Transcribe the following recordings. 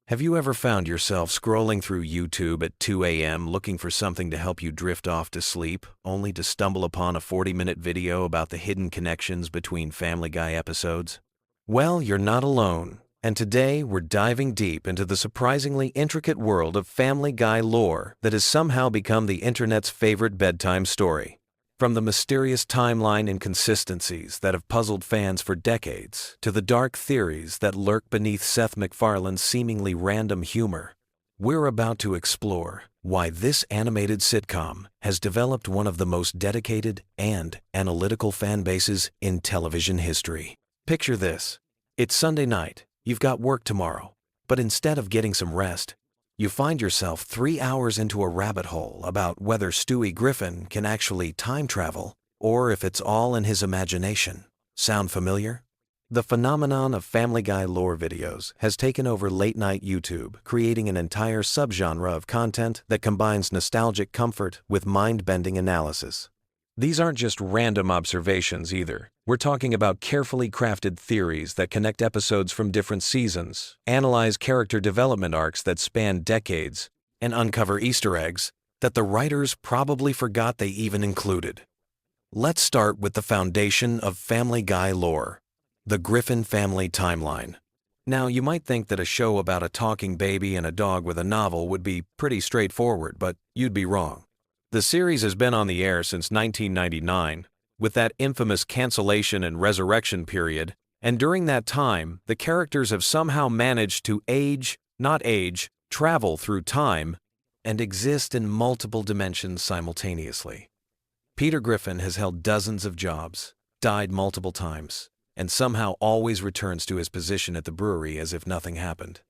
Have you ever found yourself scrolling through YouTube at 2 a.m. looking for something to help you drift off to sleep, only to stumble upon a 40-minute video about the hidden connections between Family Guy episodes? Well, you're not alone, and today we're diving deep into the surprisingly intricate world of Family Guy lore that has somehow become the internet's favorite bedtime story. From the mysterious timeline inconsistencies that have puzzled fans for decades, to the dark theories that lurk beneath Seth MacFarlane's seemingly random humor, we're about to explore why this animated sitcom has developed one of the most dedicated and analytical fan bases in television history. Picture this. It's Sunday night, you've got work tomorrow, but instead of getting some rest, you find yourself 3 hours into a rabbit hole about whether Stewie Griffin can actually time travel or if it's all in his imagination. Sound familiar? The phenomenon of Family Guy lore videos has taken over late-night YouTube, creating an entire subgenre of content that combines nostalgic comfort with mind-bending analysis. These aren't just random observations either. We're talking about carefully crafted theories that connect episodes from different seasons, analyze character development arcs that span decades, and uncover Easter eggs that the writers probably forgot they even included. Let's start with the foundation of Family Guy lore, the Griffin family timeline. Now, you might think that a show about a talking baby and a dog with a novel would be pretty straightforward, but you'd be wrong. The series has been on the air since 1999, with that infamous cancellation and resurrection period, and during that time, the characters have somehow managed to travel through time, and exist in multiple dimensions simultaneously. Peter Griffin has held dozens of jobs, died multiple times, and somehow always returns to his position at the brewery as if nothing happened.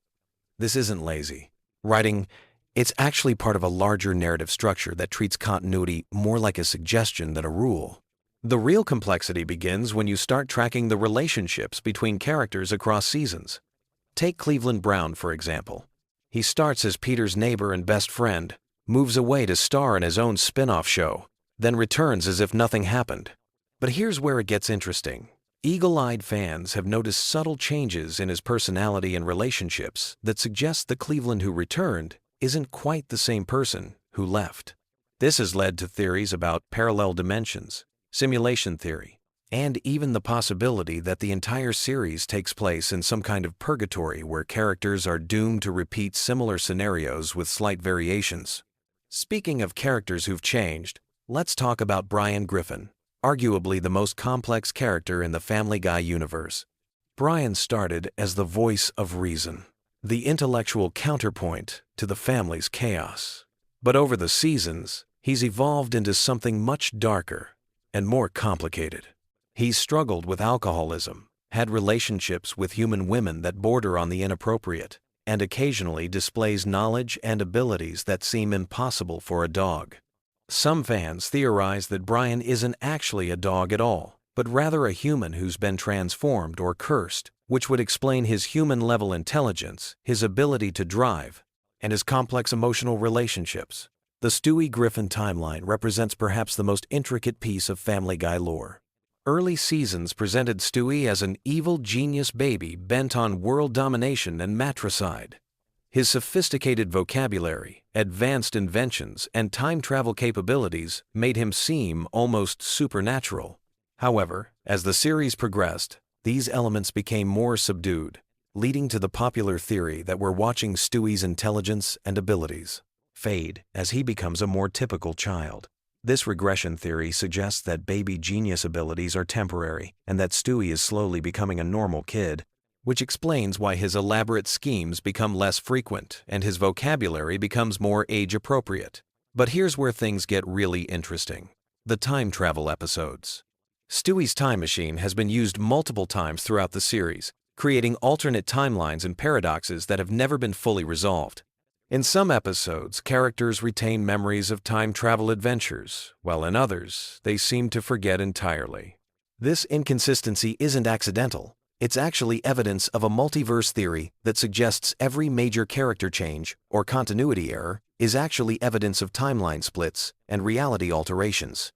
This isn't lazy. It's actually part of a larger narrative structure that treats continuity more like a suggestion than a rule. The real complexity begins when you start tracking the relationships between characters across seasons. Take Cleveland Brown, for example. He starts as Peter's neighbor and best friend, moves away to star in his own spin-off show, then returns as if nothing happened. But here's where it gets interesting. Eagle-eyed fans have noticed subtle changes in his personality and relationships that suggest the Cleveland who returned isn't quite the same person who left. This has led to theories about parallel dimensions, simulation theory, and even the possibility that the entire series takes place in some kind of purgatory where characters are doomed to repeat similar scenarios with slight variations. Speaking of characters who've changed, let's talk about Brian Griffin, arguably the most complex character in the Family Guy universe. Brian started as the voice of reason, the intellectual counterpoint to the family's chaos. But over the seasons, he's evolved into something much darker and more complicated. He's struggled with alcoholism, had relationships with human women that border on the inappropriate, and occasionally displays knowledge and abilities that seem impossible for a dog. Some fans theorize that Brian isn't actually a dog at all, but rather a human who's been transformed or cursed, which would explain his human-level intelligence, his ability to drive, and his complex emotional relationships. The Stewie Griffin timeline represents perhaps the most intricate piece of Family Guy lore. Early seasons presented Stewie as an evil genius baby bent on world domination and matricide. His sophisticated vocabulary, advanced inventions, and time travel capabilities made him seem almost supernatural. However, as the series progressed, these elements became more subdued, leading to the popular theory that we're watching Stewie's intelligence and abilities fade as he becomes a more typical child. This regression theory suggests that baby genius abilities are temporary and that Stewie is slowly becoming a normal kid, which explains why his elaborate schemes become less frequent and his vocabulary becomes more age-appropriate. But here's where things get really interesting. The time travel episodes. Stewie's time machine has been used multiple times throughout the series, creating alternate timelines and paradoxes that have never been fully resolved. In some episodes, characters retain memories of time travel adventures, while in others, they seem to forget entirely. This inconsistency isn't accidental. It's actually evidence of a multiverse theory that suggests every major character change or continuity error is actually evidence of timeline splits and reality alterations.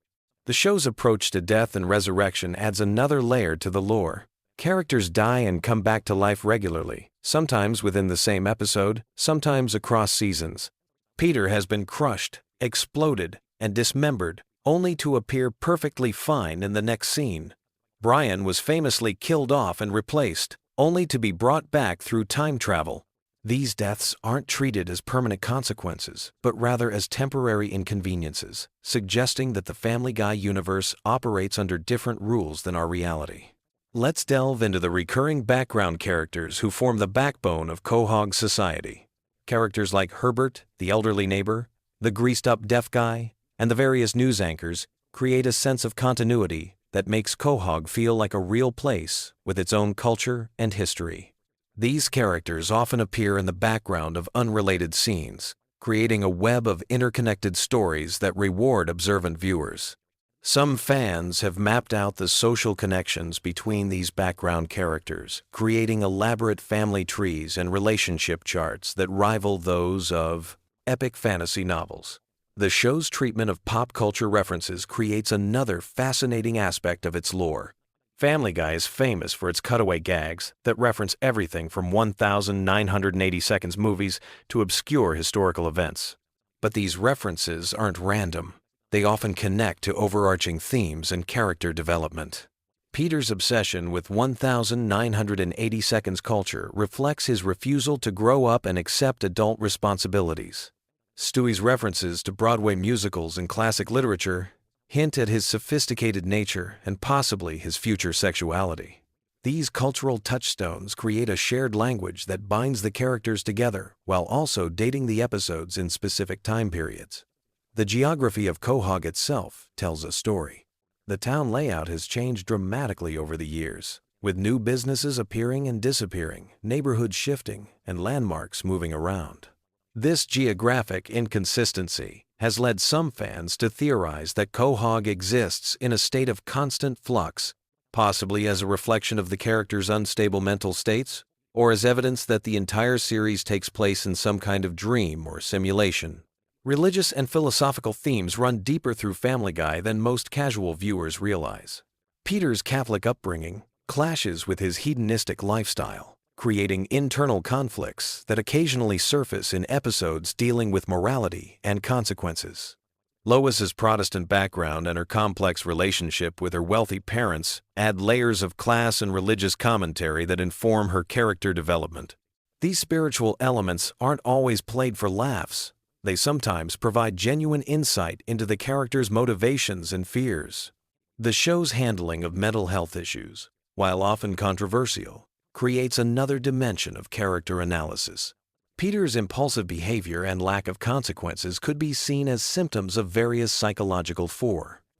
The show's approach to death and resurrection adds another layer to the lore. Characters die and come back to life regularly, sometimes within the same episode, sometimes across seasons. Peter has been crushed, exploded, and dismembered, only to appear perfectly fine in the next scene. Brian was famously killed off and replaced, only to be brought back through time travel. These deaths aren't treated as permanent consequences, but rather as temporary inconveniences, suggesting that the Family Guy universe operates under different rules than our reality. Let's delve into the recurring background characters who form the backbone of Quahog society. Characters like Herbert, the elderly neighbor, the greased-up deaf guy, and the various news anchors create a sense of continuity that makes Quahog feel like a real place with its own culture and history. These characters often appear in the background of unrelated scenes, creating a web of interconnected stories that reward observant viewers. Some fans have mapped out the social connections between these background characters, creating elaborate family trees and relationship charts that rival those of epic fantasy novels. The show's treatment of pop culture references creates another fascinating aspect of its lore. Family Guy is famous for its cutaway gags that reference everything from 1,980 seconds movies to obscure historical events. But these references aren't random. They often connect to overarching themes and character development. Peter's obsession with 1,980 seconds culture reflects his refusal to grow up and accept adult responsibilities. Stewie's references to Broadway musicals and classic literature hint at his sophisticated nature and possibly his future sexuality. These cultural touchstones create a shared language that binds the characters together while also dating the episodes in specific time periods. The geography of Quahog itself tells a story. The town layout has changed dramatically over the years, with new businesses appearing and disappearing, neighborhoods shifting, and landmarks moving around. This geographic inconsistency has led some fans to theorize that Quahog exists in a state of constant flux, possibly as a reflection of the characters' unstable mental states, or as evidence that the entire series takes place in some kind of dream or simulation. Religious and philosophical themes run deeper through Family Guy than most casual viewers realize. Peter's Catholic upbringing clashes with his hedonistic lifestyle, creating internal conflicts that occasionally surface in episodes dealing with morality and consequences. Lois's Protestant background and her complex relationship with her wealthy parents add layers of class and religious commentary that inform her character development. These spiritual elements aren't always played for laughs. They sometimes provide genuine insight into the character's motivations and fears. The show's handling of mental health issues, while often controversial, creates another dimension of character analysis. Peter's impulsive behavior and lack of consequences could be seen as symptoms of various psychological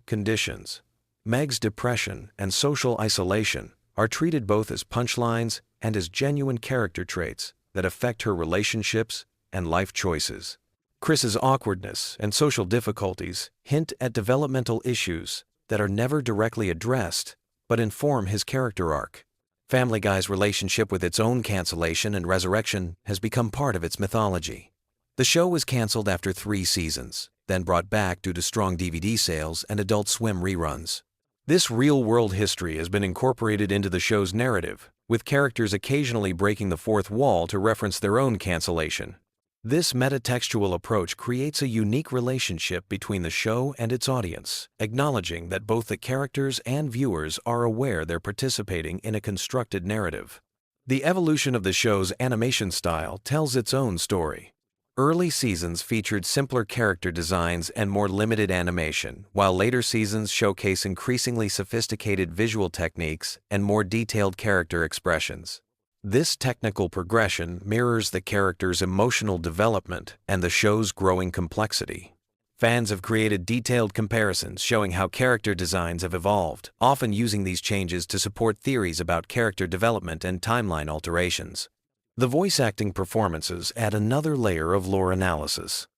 conditions. Meg's depression and social isolation are treated both as punchlines and as genuine character traits that affect her relationships and life choices. Chris's awkwardness and social difficulties hint at developmental issues that are never directly addressed, but inform his character arc. Family Guy's relationship with its own cancellation and resurrection has become part of its mythology. The show was canceled after 3 seasons, then brought back due to strong DVD sales and Adult Swim reruns. This real-world history has been incorporated into the show's narrative, with characters occasionally breaking the fourth wall to reference their own cancellation. This metatextual approach creates a unique relationship between the show and its audience, acknowledging that both the characters and viewers are aware they're participating in a constructed narrative. The evolution of the show's animation style tells its own story. Early seasons featured simpler character designs and more limited animation, while later seasons showcase increasingly sophisticated visual techniques and more detailed character expressions. This technical progression mirrors the character's emotional development and the show's growing complexity. Fans have created detailed comparisons showing how character designs have evolved, often using these changes to support theories about character development and timeline alterations. The voice acting performances add another layer of lore analysis.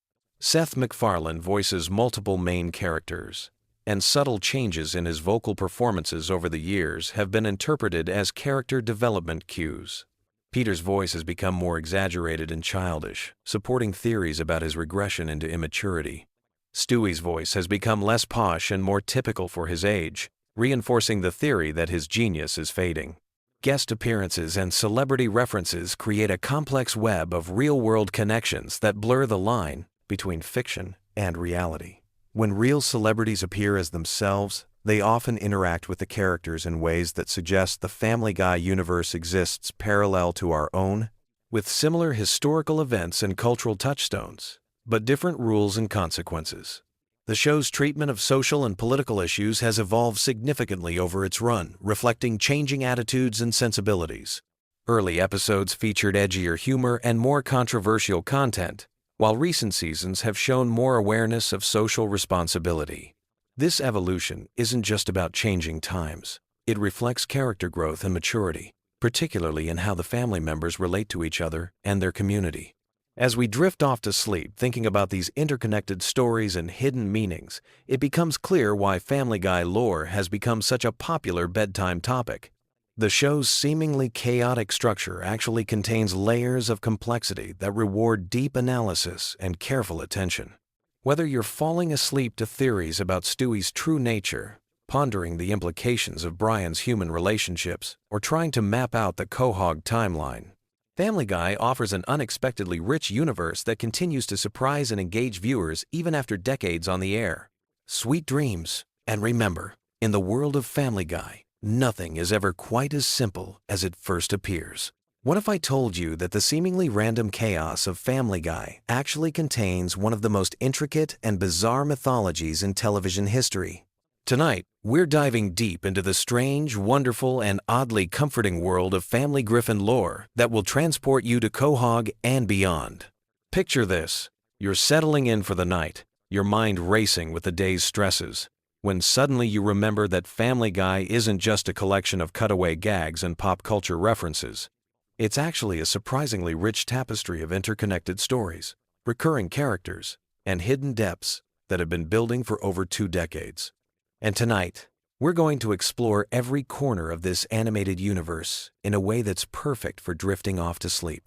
Seth MacFarlane voices multiple main characters, and subtle changes in his vocal performances over the years have been interpreted as character development cues. Peter's voice has become more exaggerated and childish, supporting theories about his regression into immaturity. Stewie's voice has become less posh and more typical for his age, reinforcing the theory that his genius is fading. Guest appearances and celebrity references create a complex web of real-world connections that blur the line between fiction and reality. When real celebrities appear as themselves, they often interact with the characters in ways that suggest the Family Guy universe exists parallel to our own, with similar historical events and cultural touchstones, but different rules and consequences. The show's treatment of social and political issues has evolved significantly over its run, reflecting changing attitudes and sensibilities. Early episodes featured edgier humor and more controversial content, while recent seasons have shown more awareness of social responsibility. This evolution isn't just about changing times. It reflects character growth and maturity, particularly in how the family members relate to each other and their community. As we drift off to sleep thinking about these interconnected stories and hidden meanings, it becomes clear why Family Guy lore has become such a popular bedtime topic. The show's seemingly chaotic structure actually contains layers of complexity that reward deep analysis and careful attention. Whether you're falling asleep to theories about Stewie's true nature, pondering the implications of Brian's human relationships, or trying to map out the Quahog timeline, Family Guy offers an unexpectedly rich universe that continues to surprise and engage viewers even after decades on the air. Sweet dreams, and remember, in the world of Family Guy, nothing is ever quite as simple as it first appears. What if I told you that the seemingly random chaos of Family Guy actually contains one of the most intricate and bizarre mythologies in television history? Tonight, we're diving deep into the strange, wonderful, and oddly comforting world of Family Griffin lore that will transport you to Quahog and beyond. Picture this. You're settling in for the night, your mind racing with the day's stresses, when suddenly you remember that Family Guy isn't just a collection of cutaway gags and pop culture references. It's actually a surprisingly rich tapestry of interconnected stories, recurring characters, and hidden depths that have been building for over 2 decades. And tonight, we're going to explore every corner of this animated universe in a way that's perfect for drifting off to sleep.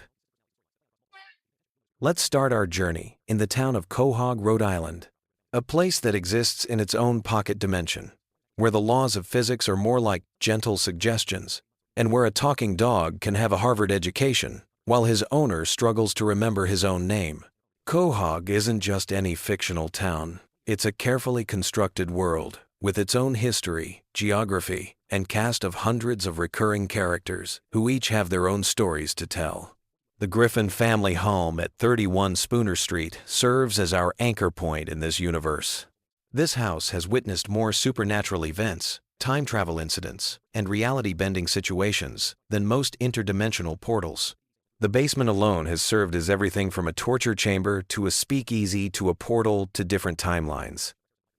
Let's start our journey in the town of Quahog, Rhode Island, a place that exists in its own pocket dimension, where the laws of physics are more like gentle suggestions, and where a talking dog can have a Harvard education, while his owner struggles to remember his own name. Quahog isn't just any fictional town. It's a carefully constructed world, with its own history, geography, and cast of hundreds of recurring characters, who each have their own stories to tell. The Griffin family home at 31 Spooner Street serves as our anchor point in this universe. This house has witnessed more supernatural events, time travel incidents, and reality-bending situations than most interdimensional portals. The basement alone has served as everything from a torture chamber to a speakeasy to a portal to different timelines.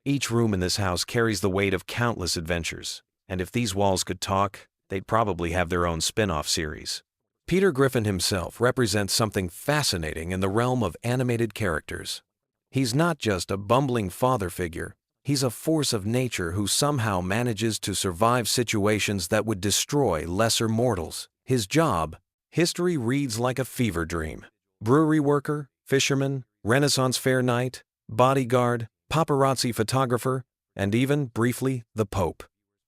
Each room in this house carries the weight of countless adventures, and if these walls could talk, they'd probably have their own spin-off series. Peter Griffin himself represents something fascinating in the realm of animated characters. He's not just a bumbling father figure. He's a force of nature who somehow manages to survive situations that would destroy lesser mortals. His job, history reads like a fever dream. Brewery worker, fisherman, Renaissance fair knight, bodyguard, paparazzi photographer, and even, briefly, the Pope.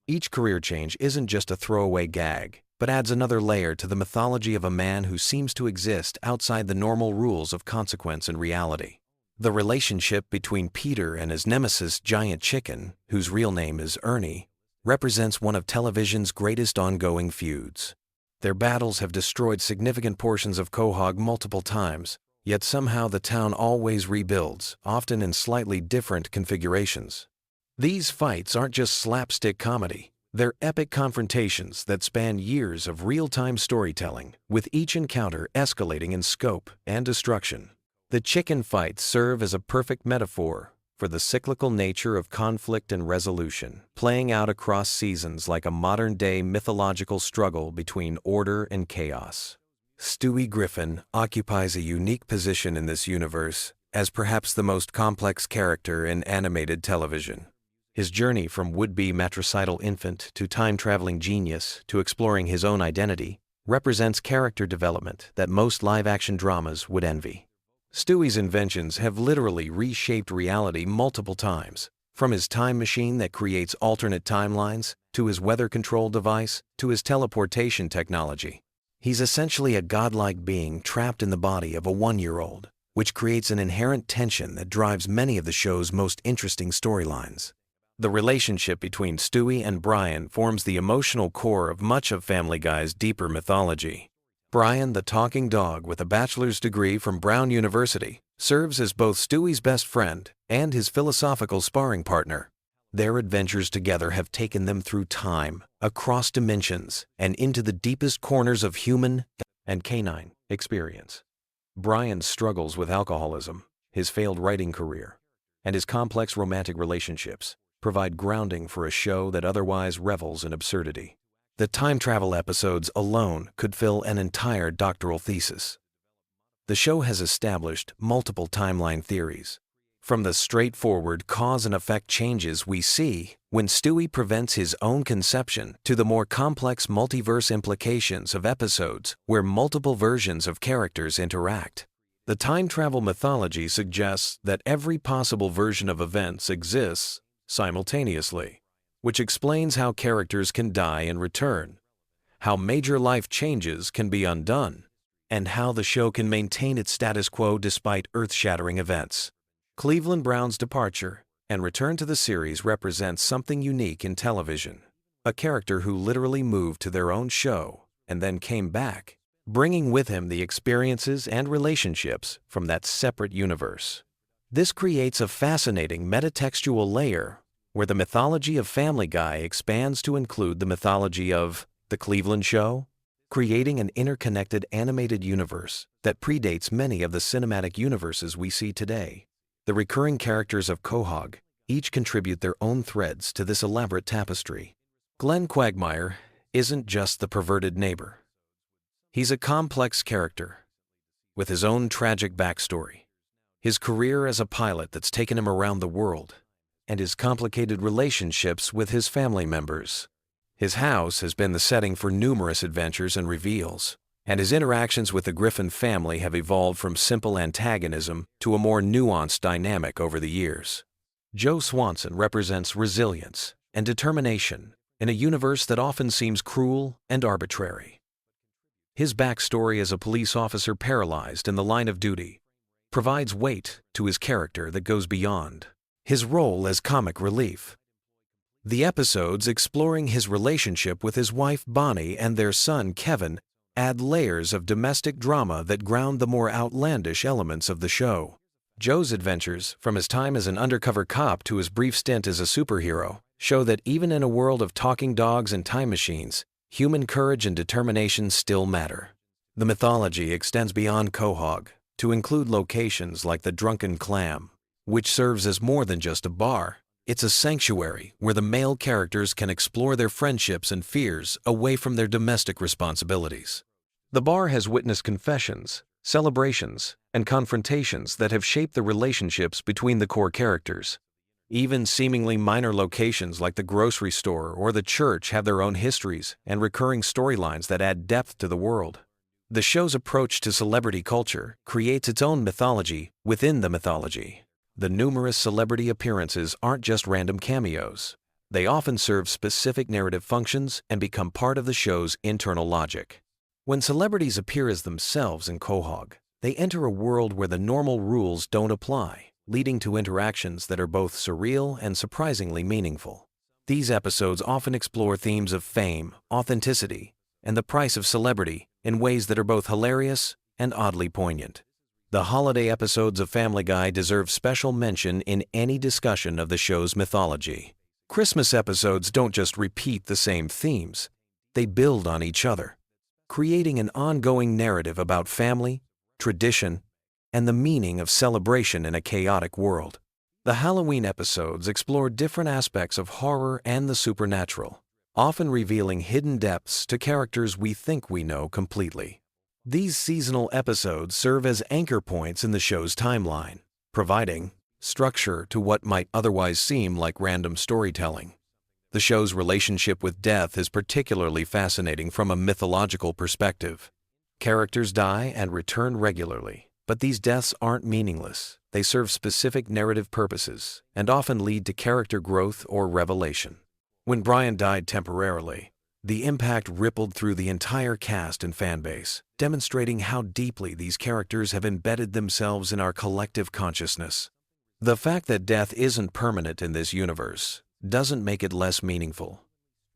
Each career change isn't just a throwaway gag, but adds another layer to the mythology of a man who seems to exist outside the normal rules of consequence and reality. The relationship between Peter and his nemesis Giant Chicken, whose real name is Ernie, represents one of television's greatest ongoing feuds. Their battles have destroyed significant portions of Quahog multiple times, yet somehow the town always rebuilds, often in slightly different configurations. These fights aren't just slapstick comedy. They're epic confrontations that span years of real-time storytelling, with each encounter escalating in scope and destruction. The chicken fights serve as a perfect metaphor for the cyclical nature of conflict and resolution, playing out across seasons like a modern-day mythological struggle between order and chaos. Stewie Griffin occupies a unique position in this universe as perhaps the most complex character in animated television. His journey from would-be matricidal infant to time-traveling genius to exploring his own identity represents character development that most live-action dramas would envy. Stewie's inventions have literally reshaped reality multiple times, from his time machine that creates alternate timelines to his weather control device, to his teleportation technology. He's essentially a godlike being trapped in the body of a 1-year-old, which creates an inherent tension that drives many of the show's most interesting storylines. The relationship between Stewie and Brian forms the emotional core of much of Family Guy's deeper mythology. Brian, the talking dog with a bachelor's degree from Brown University, serves as both Stewie's best friend and his philosophical sparring partner. Their adventures together have taken them through time, across dimensions, and into the deepest corners of human and canine experience. Brian's struggles with alcoholism, his failed writing career, and his complex romantic relationships provide grounding for a show that otherwise revels in absurdity. The time travel episodes alone could fill an entire doctoral thesis. The show has established multiple timeline theories, from the straightforward cause and effect changes we see when Stewie prevents his own conception to the more complex multiverse implications of episodes where multiple versions of characters interact. The time travel mythology suggests that every possible version of events exists simultaneously, which explains how characters can die and return, how major life changes can be undone, and how the show can maintain its status quo despite earth-shattering events. Cleveland Brown's departure and return to the series represents something unique in television, a character who literally moved to their own show and then came back, bringing with him the experiences and relationships from that separate universe. This creates a fascinating metatextual layer where the mythology of Family Guy expands to include the mythology of The Cleveland Show, creating an interconnected animated universe that predates many of the cinematic universes we see today. The recurring characters of Quahog each contribute their own threads to this elaborate tapestry. Glenn Quagmire isn't just the perverted neighbor. He's a complex character with his own tragic backstory, his career as a pilot that's taken him around the world, and his complicated relationships with his family members. His house has been the setting for numerous adventures and reveals, and his interactions with the Griffin family have evolved from simple antagonism to a more nuanced dynamic over the years. Joe Swanson represents resilience and determination in a universe that often seems cruel and arbitrary. His backstory as a police officer paralyzed in the line of duty provides weight to his character that goes beyond his role as comic relief. The episodes exploring his relationship with his wife Bonnie and their son Kevin add layers of domestic drama that ground the more outlandish elements of the show. Joe's adventures, from his time as an undercover cop to his brief stint as a superhero, show that even in a world of talking dogs and time machines, human courage and determination still matter. The mythology extends beyond Quahog to include locations like the Drunken Clam, which serves as more than just a bar. It's a sanctuary where the male characters can explore their friendships and fears away from their domestic responsibilities. The bar has witnessed confessions, celebrations, and confrontations that have shaped the relationships between the core characters. Even seemingly minor locations like the grocery store or the church have their own histories and recurring storylines that add depth to the world. The show's approach to celebrity culture creates its own mythology within the mythology. The numerous celebrity appearances aren't just random cameos. They often serve specific narrative functions and become part of the show's internal logic. When celebrities appear as themselves in Quahog, they enter a world where the normal rules don't apply, leading to interactions that are both surreal and surprisingly meaningful. These episodes often explore themes of fame, authenticity, and the price of celebrity in ways that are both hilarious and oddly poignant. The holiday episodes of Family Guy deserve special mention in any discussion of the show's mythology. Christmas episodes don't just repeat the same themes, they build on each other, creating an ongoing narrative about family, tradition, and the meaning of celebration in a chaotic world. The Halloween episodes explore different aspects of horror and the supernatural, often revealing hidden depths to characters we think we know completely. These seasonal episodes serve as anchor points in the show's timeline, providing structure to what might otherwise seem like random storytelling. The show's relationship with death is particularly fascinating from a mythological perspective. Characters die and return regularly, but these deaths aren't meaningless. They serve specific narrative purposes and often lead to character growth or revelation. When Brian died temporarily, the impact rippled through the entire cast and fanbase, demonstrating how deeply these characters have embedded themselves in our collective consciousness. The fact that death isn't permanent in this universe doesn't make it less meaningful.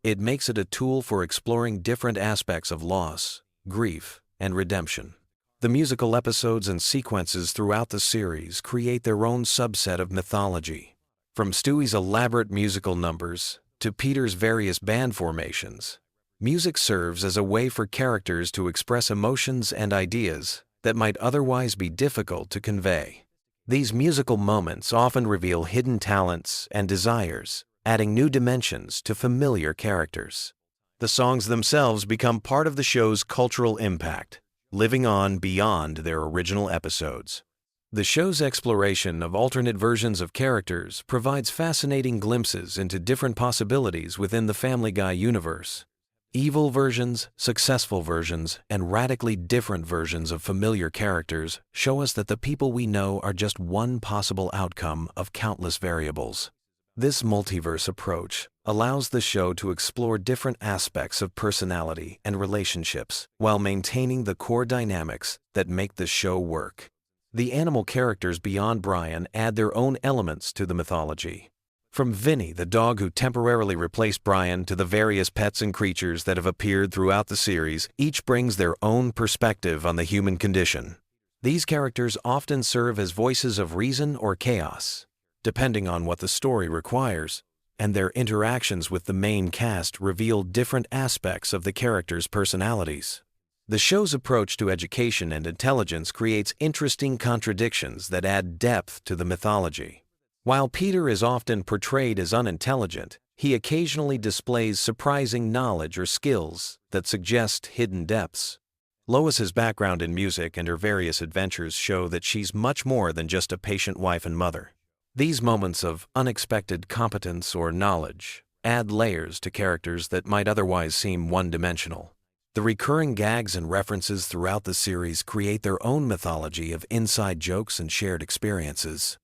It makes it a tool for exploring different aspects of loss, grief, and redemption. The musical episodes and sequences throughout the series create their own subset of mythology. From Stewie's elaborate musical numbers to Peter's various band formations, music serves as a way for characters to express emotions and ideas that might otherwise be difficult to convey. These musical moments often reveal hidden talents and desires, adding new dimensions to familiar characters. The songs themselves become part of the show's cultural impact, living on beyond their original episodes. The show's exploration of alternate versions of characters provides fascinating glimpses into different possibilities within the Family Guy universe. Evil versions, successful versions, and radically different versions of familiar characters show us that the people we know are just one possible outcome of countless variables. This multiverse approach allows the show to explore different aspects of personality and relationships while maintaining the core dynamics that make the show work. The animal characters beyond Brian add their own elements to the mythology. From Vinny, the dog who temporarily replaced Brian, to the various pets and creatures that have appeared throughout the series, each brings their own perspective on the human condition. These characters often serve as voices of reason or chaos, depending on what the story requires, and their interactions with the main cast reveal different aspects of the characters' personalities. The show's approach to education and intelligence creates interesting contradictions that add depth to the mythology. While Peter is often portrayed as unintelligent, he occasionally displays surprising knowledge or skills that suggest hidden depths. Lois's background in music and her various adventures show that she's much more than just a patient wife and mother. These moments of unexpected competence or knowledge add layers to characters that might otherwise seem one-dimensional. The recurring gags and references throughout the series create their own mythology of inside jokes and shared experiences.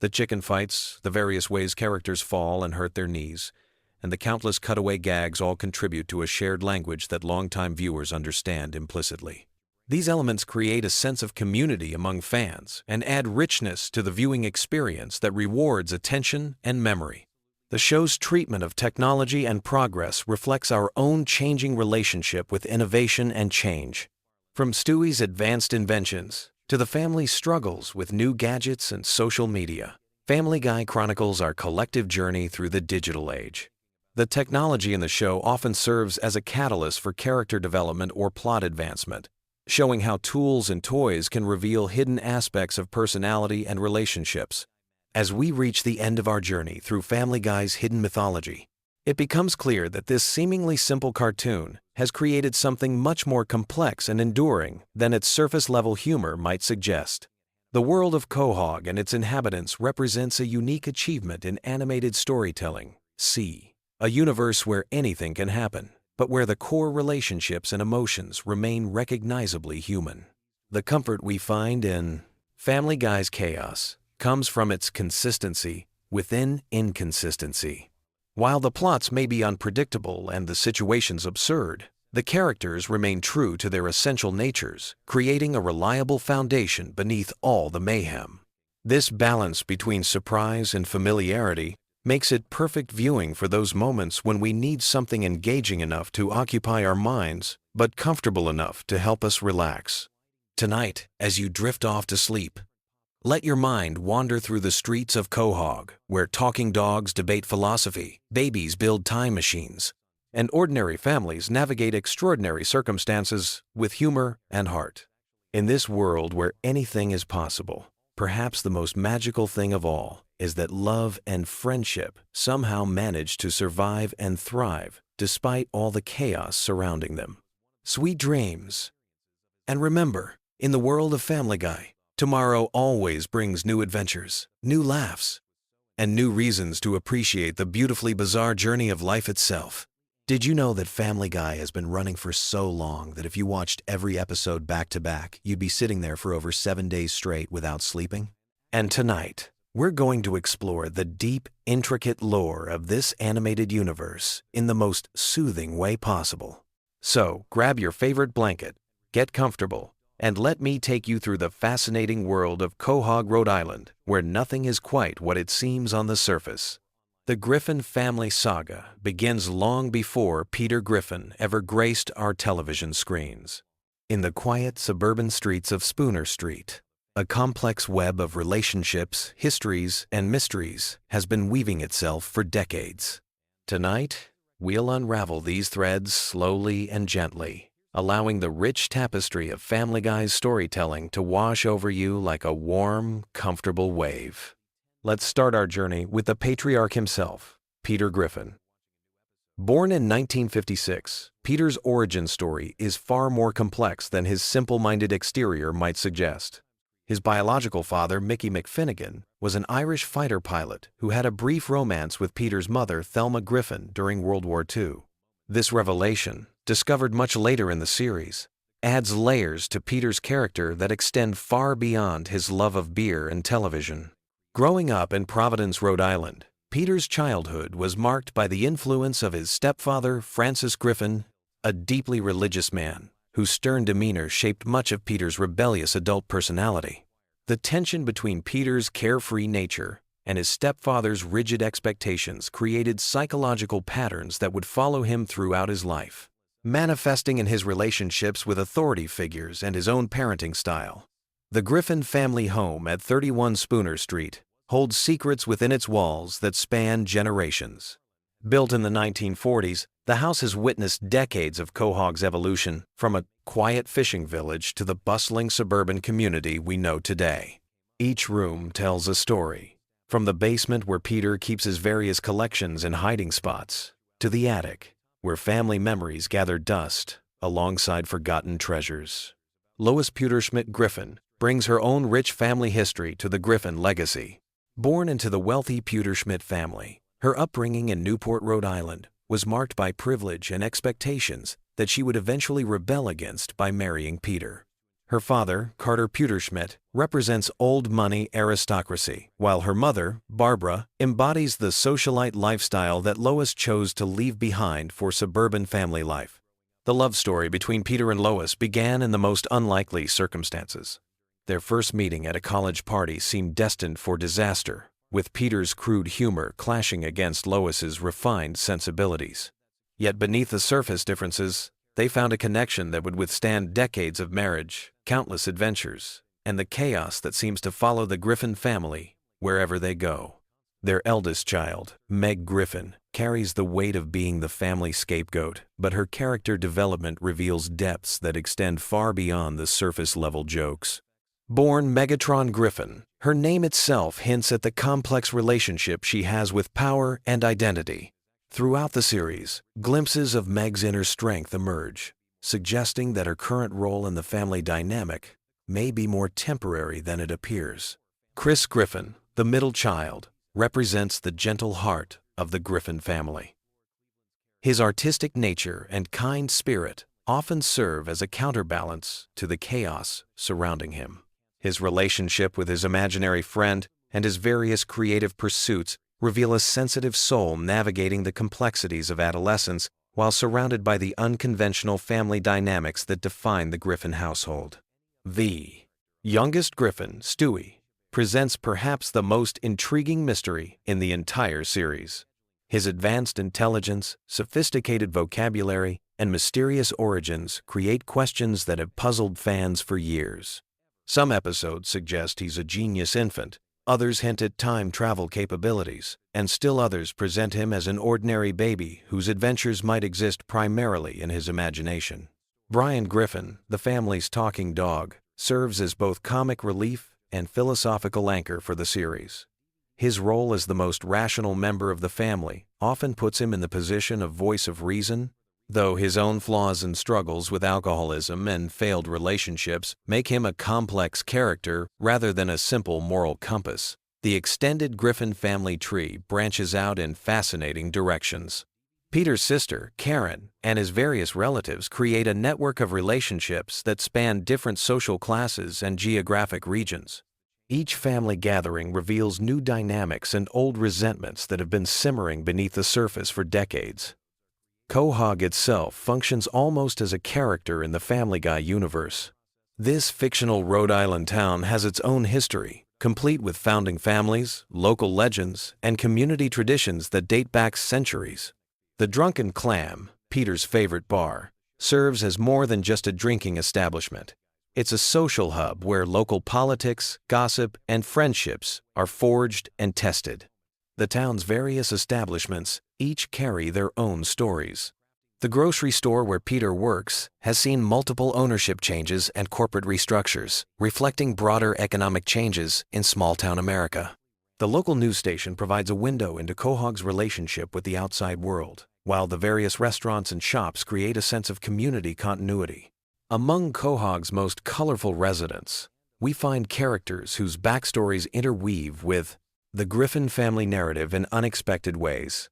The chicken fights, the various ways characters fall and hurt their knees, and the countless cutaway gags all contribute to a shared language that longtime viewers understand implicitly. These elements create a sense of community among fans and add richness to the viewing experience that rewards attention and memory. The show's treatment of technology and progress reflects our own changing relationship with innovation and change. From Stewie's advanced inventions to the family's struggles with new gadgets and social media, Family Guy chronicles our collective journey through the digital age. The technology in the show often serves as a catalyst for character development or plot advancement, showing how tools and toys can reveal hidden aspects of personality and relationships. As we reach the end of our journey through Family Guy's hidden mythology, it becomes clear that this seemingly simple cartoon has created something much more complex and enduring than its surface-level humor might suggest. The world of Quahog and its inhabitants represents a unique achievement in animated storytelling. See, a universe where anything can happen, but where the core relationships and emotions remain recognizably human. The comfort we find in Family Guy's chaos comes from its consistency within inconsistency. While the plots may be unpredictable and the situations absurd, the characters remain true to their essential natures, creating a reliable foundation beneath all the mayhem. This balance between surprise and familiarity makes it perfect viewing for those moments when we need something engaging enough to occupy our minds, but comfortable enough to help us relax. Tonight, as you drift off to sleep, let your mind wander through the streets of Quahog, where talking dogs debate philosophy, babies build time machines, and ordinary families navigate extraordinary circumstances with humor and heart. In this world where anything is possible, perhaps the most magical thing of all is that love and friendship somehow manage to survive and thrive despite all the chaos surrounding them. Sweet dreams. And remember, in the world of Family Guy, tomorrow always brings new adventures, new laughs, and new reasons to appreciate the beautifully bizarre journey of life itself. Did you know that Family Guy has been running for so long that if you watched every episode back to back, you'd be sitting there for over 7 days straight without sleeping? And tonight, We're going to explore the deep, intricate lore of this animated universe in the most soothing way possible. So, grab your favorite blanket, get comfortable, and let me take you through the fascinating world of Quahog, Rhode Island, where nothing is quite what it seems on the surface. The Griffin family saga begins long before Peter Griffin ever graced our television screens. In the quiet suburban streets of Spooner Street, a complex web of relationships, histories, and mysteries has been weaving itself for decades. Tonight, we'll unravel these threads slowly and gently, allowing the rich tapestry of Family Guy's storytelling to wash over you like a warm, comfortable wave. Let's start our journey with the patriarch himself, Peter Griffin. Born in 1956, Peter's origin story is far more complex than his simple-minded exterior might suggest. His biological father, Mickey McFinnigan, was an Irish fighter pilot who had a brief romance with Peter's mother, Thelma Griffin, during World War II. This revelation, discovered much later in the series, adds layers to Peter's character that extend far beyond his love of beer and television. Growing up in Providence, Rhode Island, Peter's childhood was marked by the influence of his stepfather, Francis Griffin, a deeply religious man whose stern demeanor shaped much of Peter's rebellious adult personality. The tension between Peter's carefree nature and his stepfather's rigid expectations created psychological patterns that would follow him throughout his life, manifesting in his relationships with authority figures and his own parenting style. The Griffin family home at 31 Spooner Street holds secrets within its walls that span generations. Built in the 1940s, the house has witnessed decades of Quahog's evolution from a quiet fishing village to the bustling suburban community we know today. Each room tells a story, from the basement where Peter keeps his various collections and hiding spots, to the attic, where family memories gather dust alongside forgotten treasures. Lois Pewterschmidt Griffin brings her own rich family history to the Griffin legacy. Born into the wealthy Pewterschmidt family, her upbringing in Newport, Rhode Island, was marked by privilege and expectations that she would eventually rebel against by marrying Peter. Her father, Carter Pewterschmidt, represents old money aristocracy, while her mother, Barbara, embodies the socialite lifestyle that Lois chose to leave behind for suburban family life. The love story between Peter and Lois began in the most unlikely circumstances. Their first meeting at a college party seemed destined for disaster, with Peter's crude humor clashing against Lois's refined sensibilities. Yet beneath the surface differences, they found a connection that would withstand decades of marriage, countless adventures, and the chaos that seems to follow the Griffin family wherever they go. Their eldest child, Meg Griffin, carries the weight of being the family scapegoat, but her character development reveals depths that extend far beyond the surface-level jokes. Born Megatron Griffin, her name itself hints at the complex relationship she has with power and identity. Throughout the series, glimpses of Meg's inner strength emerge, suggesting that her current role in the family dynamic may be more temporary than it appears. Chris Griffin, the middle child, represents the gentle heart of the Griffin family. His artistic nature and kind spirit often serve as a counterbalance to the chaos surrounding him. His relationship with his imaginary friend and his various creative pursuits reveal a sensitive soul navigating the complexities of adolescence while surrounded by the unconventional family dynamics that define the Griffin household. The youngest Griffin, Stewie, presents perhaps the most intriguing mystery in the entire series. His advanced intelligence, sophisticated vocabulary, and mysterious origins create questions that have puzzled fans for years. Some episodes suggest he's a genius infant, others hint at time travel capabilities, and still others present him as an ordinary baby whose adventures might exist primarily in his imagination. Brian Griffin, the family's talking dog, serves as both comic relief and philosophical anchor for the series. His role as the most rational member of the family often puts him in the position of voice of reason, though his own flaws and struggles with alcoholism and failed relationships make him a complex character rather than a simple moral compass. The extended Griffin family tree branches out in fascinating directions. Peter's sister, Karen, and his various relatives create a network of relationships that span different social classes and geographic regions. Each family gathering reveals new dynamics and old resentments that have been simmering beneath the surface for decades. Quahog itself functions almost as a character in the Family Guy universe. This fictional Rhode Island town has its own history, complete with founding families, local legends, and community traditions that date back centuries. The Drunken Clam, Peter's favorite bar, serves as more than just a drinking establishment. It's a social hub where local politics, gossip, and friendships are forged and tested. The town's various establishments each carry their own stories. The grocery store where Peter works has seen multiple ownership changes and corporate restructures, reflecting broader economic changes in small-town America. The local news station provides a window into Quahog's relationship with the outside world, while the various restaurants and shops create a sense of community continuity. Among Quahog's most colorful residents, we find characters whose backstories interweave with the Griffin family narrative in unexpected ways.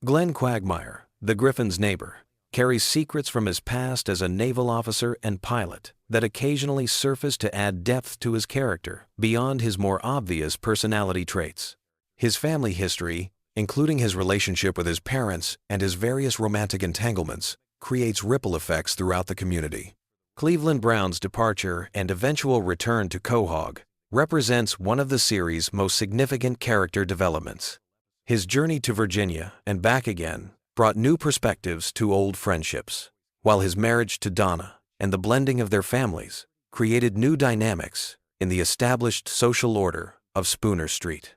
Glenn Quagmire, the Griffin's neighbor, carries secrets from his past as a naval officer and pilot that occasionally surface to add depth to his character beyond his more obvious personality traits. His family history, including his relationship with his parents and his various romantic entanglements, creates ripple effects throughout the community. Cleveland Brown's departure and eventual return to Quahog represents one of the series' most significant character developments. His journey to Virginia and back again brought new perspectives to old friendships, while his marriage to Donna and the blending of their families created new dynamics in the established social order of Spooner Street.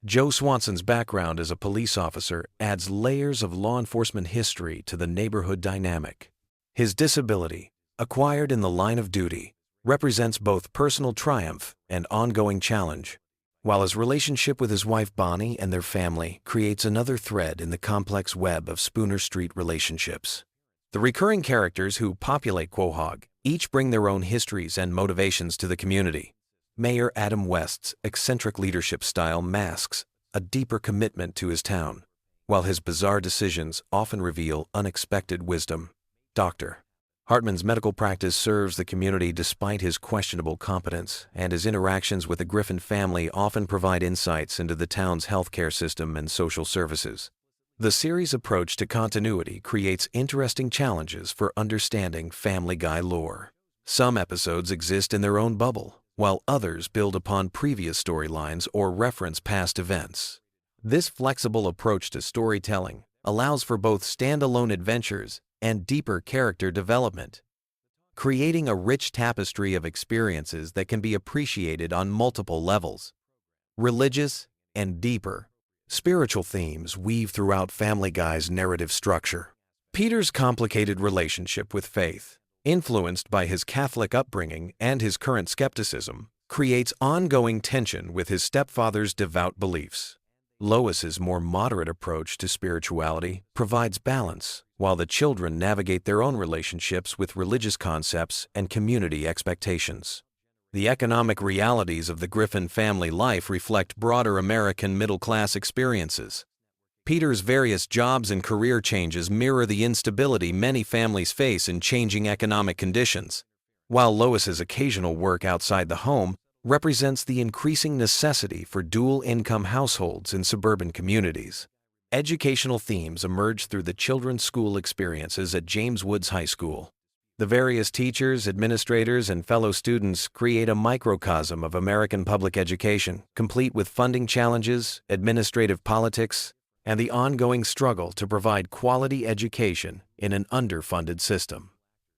Joe Swanson's background as a police officer adds layers of law enforcement history to the neighborhood dynamic. His disability, acquired in the line of duty, represents both personal triumph and ongoing challenge, while his relationship with his wife Bonnie and their family creates another thread in the complex web of Spooner Street relationships. The recurring characters who populate Quahog each bring their own histories and motivations to the community. Mayor Adam West's eccentric leadership style masks a deeper commitment to his town, while his bizarre decisions often reveal unexpected wisdom. Dr. Hartman's medical practice serves the community despite his questionable competence, and his interactions with the Griffin family often provide insights into the town's healthcare system and social services. The series' approach to continuity creates interesting challenges for understanding Family Guy lore. Some episodes exist in their own bubble, while others build upon previous storylines or reference past events. This flexible approach to storytelling allows for both standalone adventures and deeper character development, creating a rich tapestry of experiences that can be appreciated on multiple levels. Religious and deeper, spiritual themes weave throughout Family Guy's narrative structure. Peter's complicated relationship with faith, influenced by his Catholic upbringing and his current skepticism, creates ongoing tension with his stepfather's devout beliefs. Lois's more moderate approach to spirituality provides balance, while the children navigate their own relationships with religious concepts and community expectations. The economic realities of the Griffin family life reflect broader American middle-class experiences. Peter's various jobs and career changes mirror the instability many families face in changing economic conditions, while Lois's occasional work outside the home represents the increasing necessity for dual-income households in suburban communities. Educational themes emerge through the children's school experiences at James Woods High School. The various teachers, administrators, and fellow students create a microcosm of American public education, complete with funding challenges, administrative politics, and the ongoing struggle to provide quality education in an underfunded system.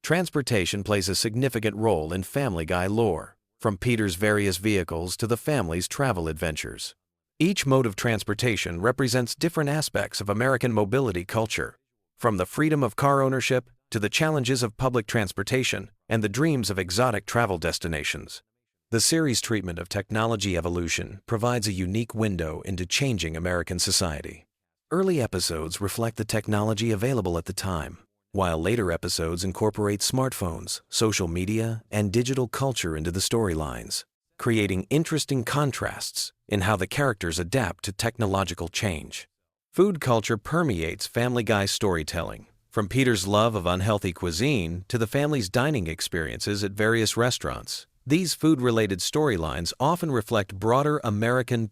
Transportation plays a significant role in Family Guy lore, from Peter's various vehicles to the family's travel adventures. Each mode of transportation represents different aspects of American mobility culture, from the freedom of car ownership to the challenges of public transportation and the dreams of exotic travel destinations. The series' treatment of technology evolution provides a unique window into changing American society. Early episodes reflect the technology available at the time, while later episodes incorporate smartphones, social media, and digital culture into the storylines, creating interesting contrasts in how the characters adapt to technological change. Food culture permeates Family Guy's storytelling, from Peter's love of unhealthy cuisine to the family's dining experiences at various restaurants, These food-related storylines often reflect broader American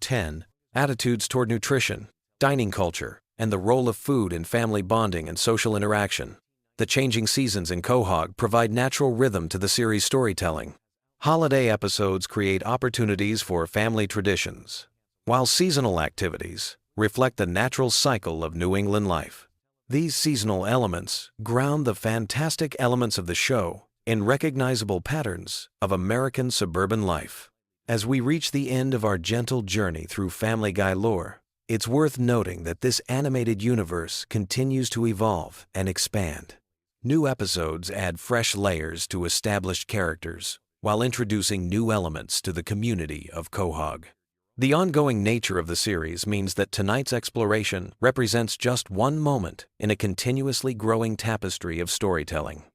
attitudes toward nutrition, dining culture, and the role of food in family bonding and social interaction. The changing seasons in Quahog provide natural rhythm to the series' storytelling. Holiday episodes create opportunities for family traditions, while seasonal activities reflect the natural cycle of New England life. These seasonal elements ground the fantastic elements of the show in recognizable patterns of American suburban life. As we reach the end of our gentle journey through Family Guy lore, it's worth noting that this animated universe continues to evolve and expand. New episodes add fresh layers to established characters while introducing new elements to the community of Quahog. The ongoing nature of the series means that tonight's exploration represents just one moment in a continuously growing tapestry of storytelling.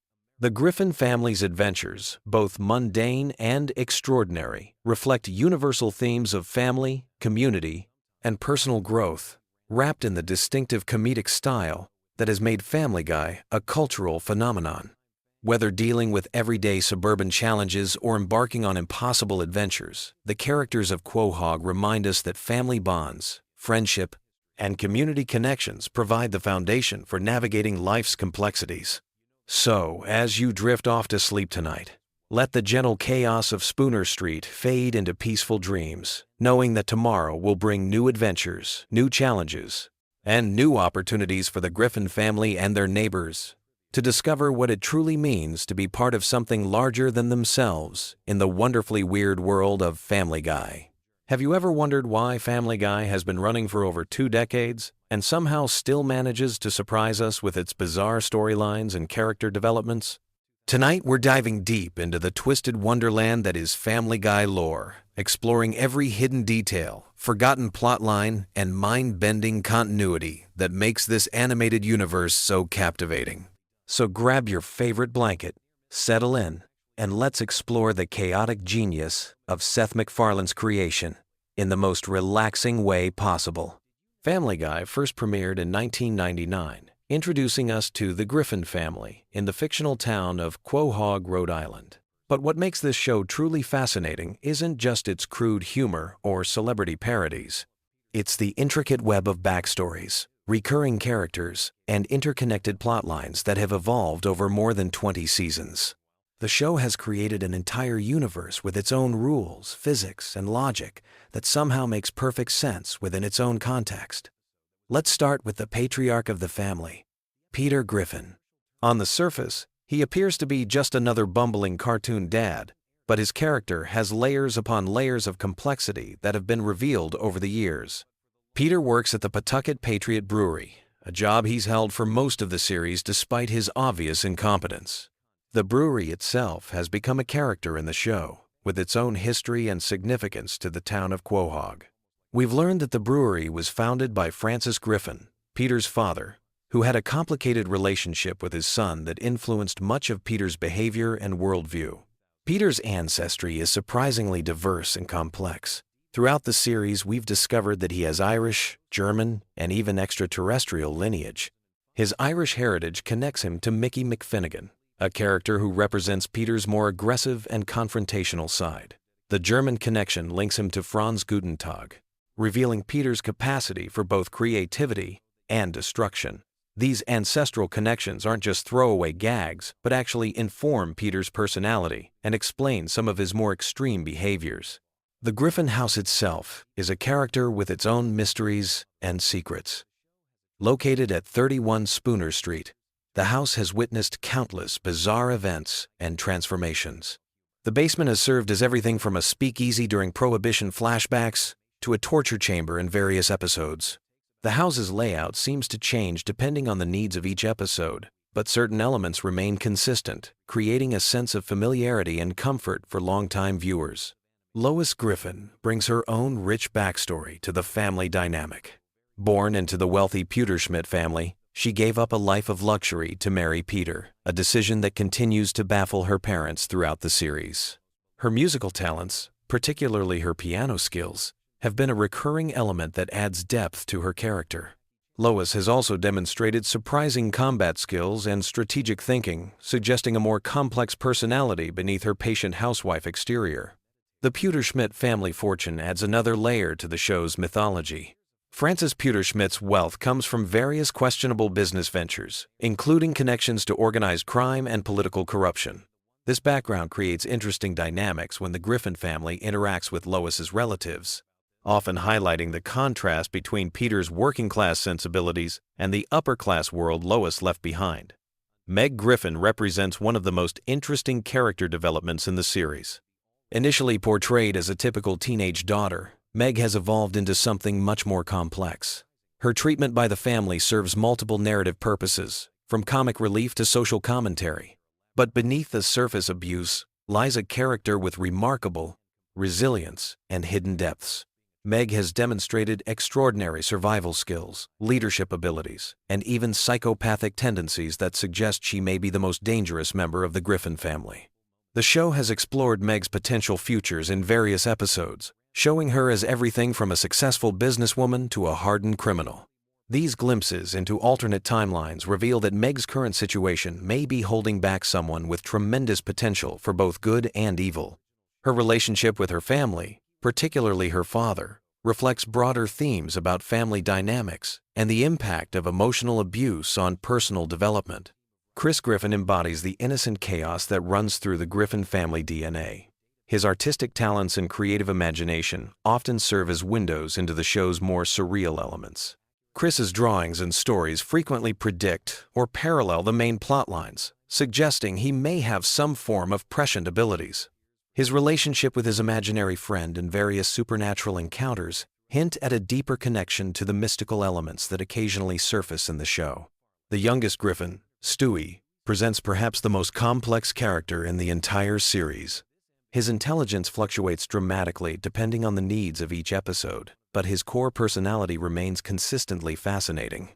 The Griffin family's adventures, both mundane and extraordinary, reflect universal themes of family, community, and personal growth, wrapped in the distinctive comedic style that has made Family Guy a cultural phenomenon. Whether dealing with everyday suburban challenges or embarking on impossible adventures, the characters of Quahog remind us that family bonds, friendship, and community connections provide the foundation for navigating life's complexities. So, as you drift off to sleep tonight, let the gentle chaos of Spooner Street fade into peaceful dreams, knowing that tomorrow will bring new adventures, new challenges, and new opportunities for the Griffin family and their neighbors to discover what it truly means to be part of something larger than themselves in the wonderfully weird world of Family Guy. Have you ever wondered why Family Guy has been running for over 2 decades and somehow still manages to surprise us with its bizarre storylines and character developments? Tonight we're diving deep into the twisted wonderland that is Family Guy lore, exploring every hidden detail, forgotten plotline, and mind-bending continuity that makes this animated universe so captivating. So grab your favorite blanket, settle in, and let's explore the chaotic genius of Seth MacFarlane's creation in the most relaxing way possible. Family Guy first premiered in 1999, introducing us to the Griffin family in the fictional town of Quahog, Rhode Island. But what makes this show truly fascinating isn't just its crude humor or celebrity parodies. It's the intricate web of backstories, recurring characters, and interconnected plotlines that have evolved over more than 20 seasons. The show has created an entire universe with its own rules, physics, and logic that somehow makes perfect sense within its own context. Let's start with the patriarch of the family, Peter Griffin. On the surface, he appears to be just another bumbling cartoon dad, but his character has layers upon layers of complexity that have been revealed over the years. Peter works at the Pawtucket Patriot Brewery, a job he's held for most of the series despite his obvious incompetence. The brewery itself has become a character in the show, with its own history and significance to the town of Quahog. We've learned that the brewery was founded by Francis Griffin, Peter's father, who had a complicated relationship with his son that influenced much of Peter's behavior and worldview. Peter's ancestry is surprisingly diverse and complex. Throughout the series, we've discovered that he has Irish, German, and even extraterrestrial lineage. His Irish heritage connects him to Mickey McFinnigan, a character who represents Peter's more aggressive and confrontational side. The German connection links him to Franz Gutentag, revealing Peter's capacity for both creativity and destruction. These ancestral connections aren't just throwaway gags, but actually inform Peter's personality and explain some of his more extreme behaviors. The Griffin house itself is a character with its own mysteries and secrets. Located at 31 Spooner Street, the house has witnessed countless bizarre events and transformations. The basement has served as everything from a speakeasy during Prohibition flashbacks to a torture chamber in various episodes. The house's layout seems to change depending on the needs of each episode, but certain elements remain consistent, creating a sense of familiarity and comfort for longtime viewers. Lois Griffin brings her own rich backstory to the family dynamic. Born into the wealthy Pewterschmidt family, she gave up a life of luxury to marry Peter, a decision that continues to baffle her parents throughout the series. Her musical talents, particularly her piano skills, have been a recurring element that adds depth to her character. Lois has also demonstrated surprising combat skills and strategic thinking, suggesting a more complex personality beneath her patient housewife exterior. The Pewter-Schmidt family fortune adds another layer to the show's mythology. Francis Pewter-Schmidt's wealth comes from various questionable business ventures, including connections to organized crime and political corruption. This background creates interesting dynamics when the Griffin family interacts with Lois's relatives, often highlighting the contrast between Peter's working-class sensibilities and the upper-class world Lois left behind. Meg Griffin represents one of the most interesting character developments in the series. Initially portrayed as a typical teenage daughter, Meg has evolved into something much more complex. Her treatment by the family serves multiple narrative purposes, from comic relief to social commentary. But beneath the surface abuse lies a character with remarkable resilience and hidden depths. Meg has demonstrated extraordinary survival skills, leadership abilities, and even psychopathic tendencies that suggest she may be the most dangerous member of the Griffin family. The show has explored Meg's potential futures in various episodes, showing her as everything from a successful businesswoman to a hardened criminal. These glimpses into alternate timelines reveal that Meg's current situation may be holding back someone with tremendous potential for both good and evil. Her relationship with her family, particularly her father, reflects broader themes about family dynamics and the impact of emotional abuse on personal development. Chris Griffin embodies the innocent chaos that runs through the Griffin family DNA. His artistic talents and creative imagination often serve as windows into the show's more surreal elements. Chris's drawings and stories frequently predict or parallel the main plot lines, suggesting he may have some form of prescient abilities. His relationship with his imaginary friend and various supernatural encounters hint at a deeper connection to the mystical elements that occasionally surface in the show. The youngest Griffin, Stewie, presents perhaps the most complex character in the entire series. His intelligence fluctuates dramatically depending on the needs of each episode, but his core personality remains consistently fascinating.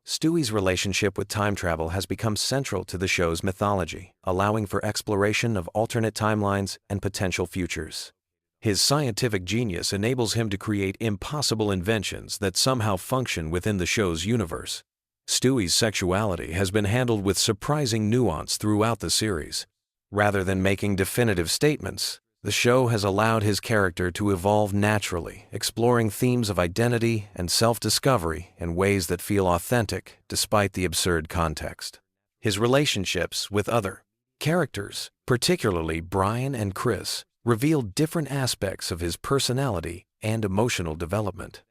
Stewie's relationship with time travel has become central to the show's mythology, allowing for exploration of alternate timelines and potential futures. His scientific genius enables him to create impossible inventions that somehow function within the show's universe. Stewie's sexuality has been handled with surprising nuance throughout the series. Rather than making definitive statements, the show has allowed his character to evolve naturally, exploring themes of identity and self-discovery in ways that feel authentic despite the absurd context. His relationships with other characters, particularly Brian and Chris, reveal different aspects of his personality and emotional development.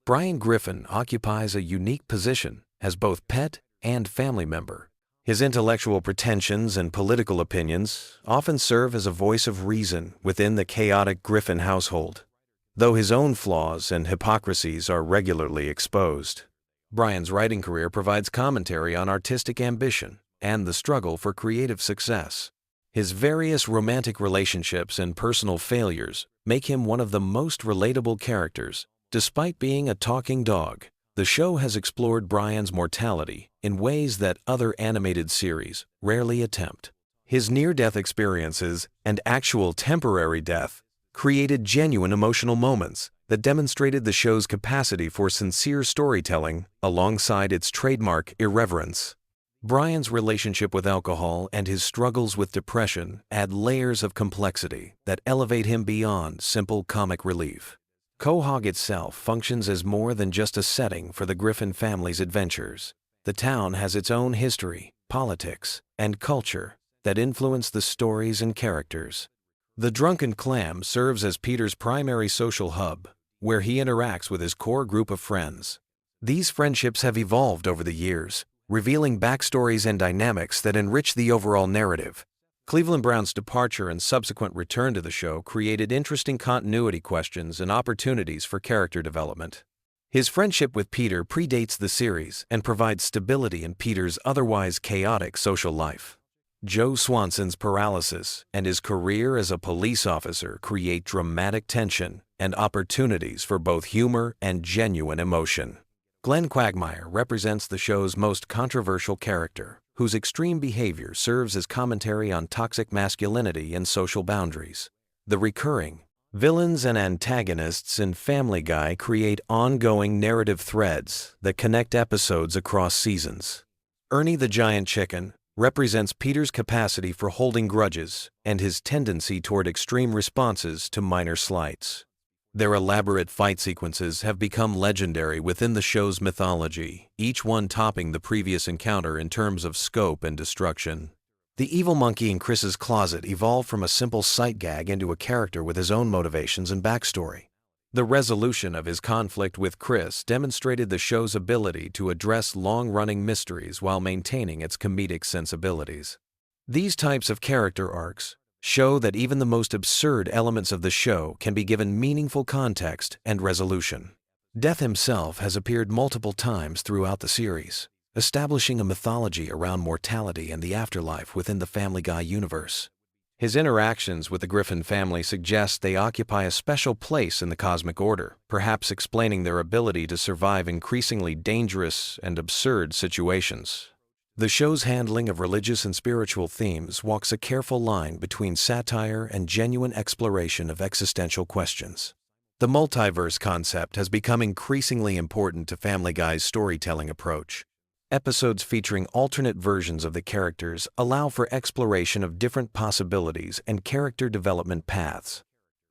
Brian Griffin occupies a unique position as both pet and family member. His intellectual pretensions and political opinions often serve as a voice of reason within the chaotic Griffin household, though his own flaws and hypocrisies are regularly exposed. Brian's writing career provides commentary on artistic ambition and the struggle for creative success. His various romantic relationships and personal failures make him one of the most relatable characters. Despite being a talking dog, the show has explored Brian's mortality in ways that other animated series rarely attempt. His near-death experiences and actual temporary death created genuine emotional moments that demonstrated the show's capacity for sincere storytelling alongside its trademark irreverence. Brian's relationship with alcohol and his struggles with depression add layers of complexity that elevate him beyond simple comic relief. Quahog itself functions as more than just a setting for the Griffin family's adventures. The town has its own history, politics, and culture that influence the stories and characters. The Drunken Clam serves as Peter's primary social hub, where he interacts with his core group of friends. These friendships have evolved over the years, revealing backstories and dynamics that enrich the overall narrative. Cleveland Brown's departure and subsequent return to the show created interesting continuity questions and opportunities for character development. His friendship with Peter predates the series and provides stability in Peter's otherwise chaotic social life. Joe Swanson's paralysis and his career as a police officer create dramatic tension and opportunities for both humor and genuine emotion. Glenn Quagmire represents the show's most controversial character, whose extreme behavior serves as commentary on toxic masculinity and social boundaries. The recurring, Villains and antagonists in Family Guy create ongoing narrative threads that connect episodes across seasons. Ernie the Giant Chicken represents Peter's capacity for holding grudges and his tendency toward extreme responses to minor slights. Their elaborate fight sequences have become legendary within the show's mythology, each one topping the previous encounter in terms of scope and destruction. The evil monkey in Chris's closet evolved from a simple sight gag into a character with his own motivations and backstory. The resolution of his conflict with Chris demonstrated the show's ability to address long-running mysteries while maintaining its comedic sensibilities. These types of character arcs show that even the most absurd elements of the show can be given meaningful context and resolution. Death himself has appeared multiple times throughout the series, establishing a mythology around mortality and the afterlife within the Family Guy universe. His interactions with the Griffin family suggest they occupy a special place in the cosmic order, perhaps explaining their ability to survive increasingly dangerous and absurd situations. The show's handling of religious and spiritual themes walks a careful line between satire and genuine exploration of existential questions. The multiverse concept has become increasingly important to Family Guy's storytelling approach. Episodes featuring alternate versions of the characters allow for exploration of different possibilities and character development paths.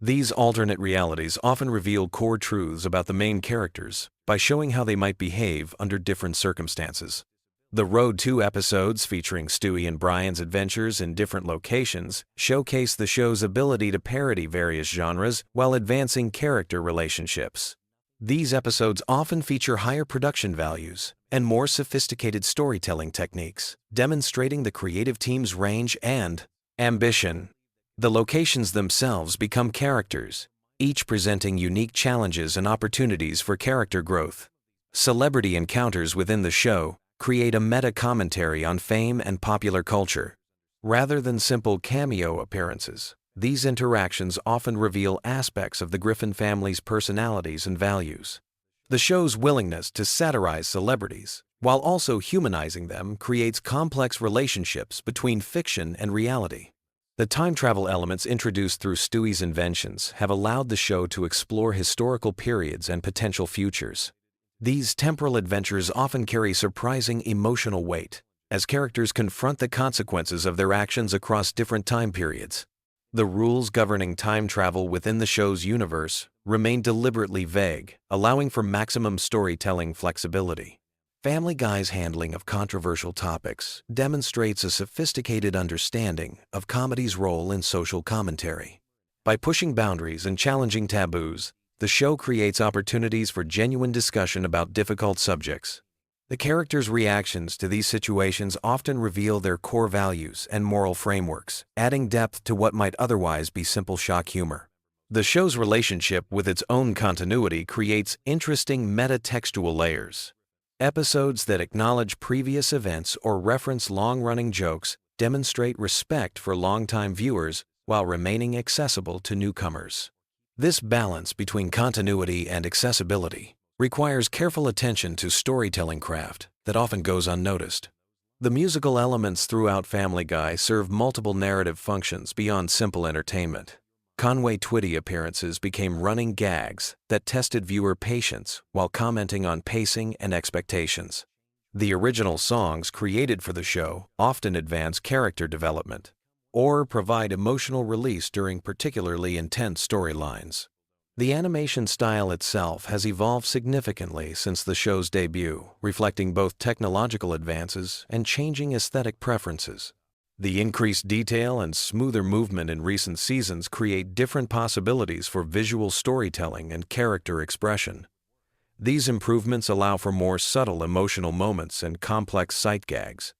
These alternate realities often reveal core truths about the main characters by showing how they might behave under different circumstances. The Road 2 episodes featuring Stewie and Brian's adventures in different locations showcase the show's ability to parody various genres while advancing character relationships. These episodes often feature higher production values and more sophisticated storytelling techniques, demonstrating the creative team's range and ambition. The locations themselves become characters, each presenting unique challenges and opportunities for character growth. Celebrity encounters within the show create a meta-commentary on fame and popular culture. Rather than simple cameo appearances, these interactions often reveal aspects of the Griffin family's personalities and values. The show's willingness to satirize celebrities, while also humanizing them, creates complex relationships between fiction and reality. The time travel elements introduced through Stewie's inventions have allowed the show to explore historical periods and potential futures. These temporal adventures often carry surprising emotional weight, as characters confront the consequences of their actions across different time periods. The rules governing time travel within the show's universe remain deliberately vague, allowing for maximum storytelling flexibility. Family Guy's handling of controversial topics demonstrates a sophisticated understanding of comedy's role in social commentary. By pushing boundaries and challenging taboos, the show creates opportunities for genuine discussion about difficult subjects. The characters' reactions to these situations often reveal their core values and moral frameworks, adding depth to what might otherwise be simple shock humor. The show's relationship with its own continuity creates interesting meta-textual layers. Episodes that acknowledge previous events or reference long-running jokes demonstrate respect for longtime viewers while remaining accessible to newcomers. This balance between continuity and accessibility requires careful attention to storytelling craft that often goes unnoticed. The musical elements throughout Family Guy serve multiple narrative functions beyond simple entertainment. Conway Twitty appearances became running gags that tested viewer patience while commenting on pacing and expectations. The original songs created for the show often advance character development or provide emotional release during particularly intense storylines. The animation style itself has evolved significantly since the show's debut, reflecting both technological advances and changing aesthetic preferences. The increased detail and smoother movement in recent seasons create different possibilities for visual storytelling and character expression. These improvements allow for more subtle emotional moments and complex sight gags.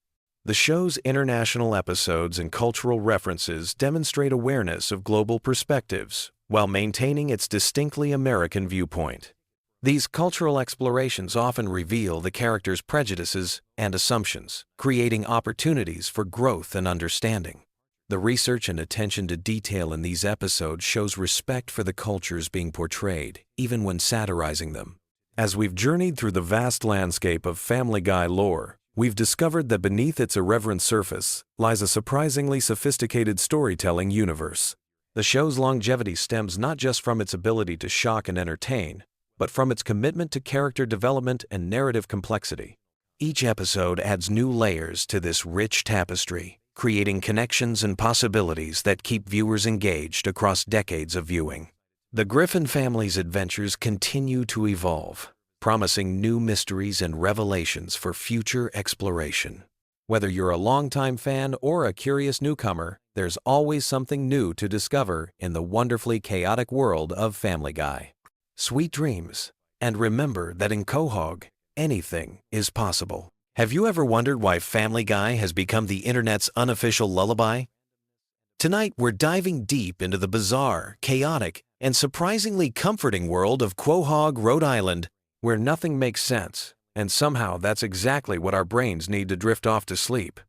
The show's international episodes and cultural references demonstrate awareness of global perspectives, while maintaining its distinctly American viewpoint. These cultural explorations often reveal the characters' prejudices and assumptions, creating opportunities for growth and understanding. The research and attention to detail in these episodes shows respect for the cultures being portrayed, even when satirizing them. As we've journeyed through the vast landscape of Family Guy lore, we've discovered that beneath its irreverent surface lies a surprisingly sophisticated storytelling universe. The show's longevity stems not just from its ability to shock and entertain, but from its commitment to character development and narrative complexity. Each episode adds new layers to this rich tapestry, creating connections and possibilities that keep viewers engaged across decades of viewing. The Griffin family's adventures continue to evolve, promising new mysteries and revelations for future exploration. Whether you're a longtime fan or a curious newcomer, there's always something new to discover in the wonderfully chaotic world of Family Guy. Sweet dreams, and remember that in Quahog, anything is possible. Have you ever wondered why Family Guy has become the internet's unofficial lullaby? Tonight, we're diving deep into the bizarre, chaotic, and surprisingly comforting world of Quahog, Rhode Island, where nothing makes sense, and somehow that's exactly what our brains need to drift off to sleep.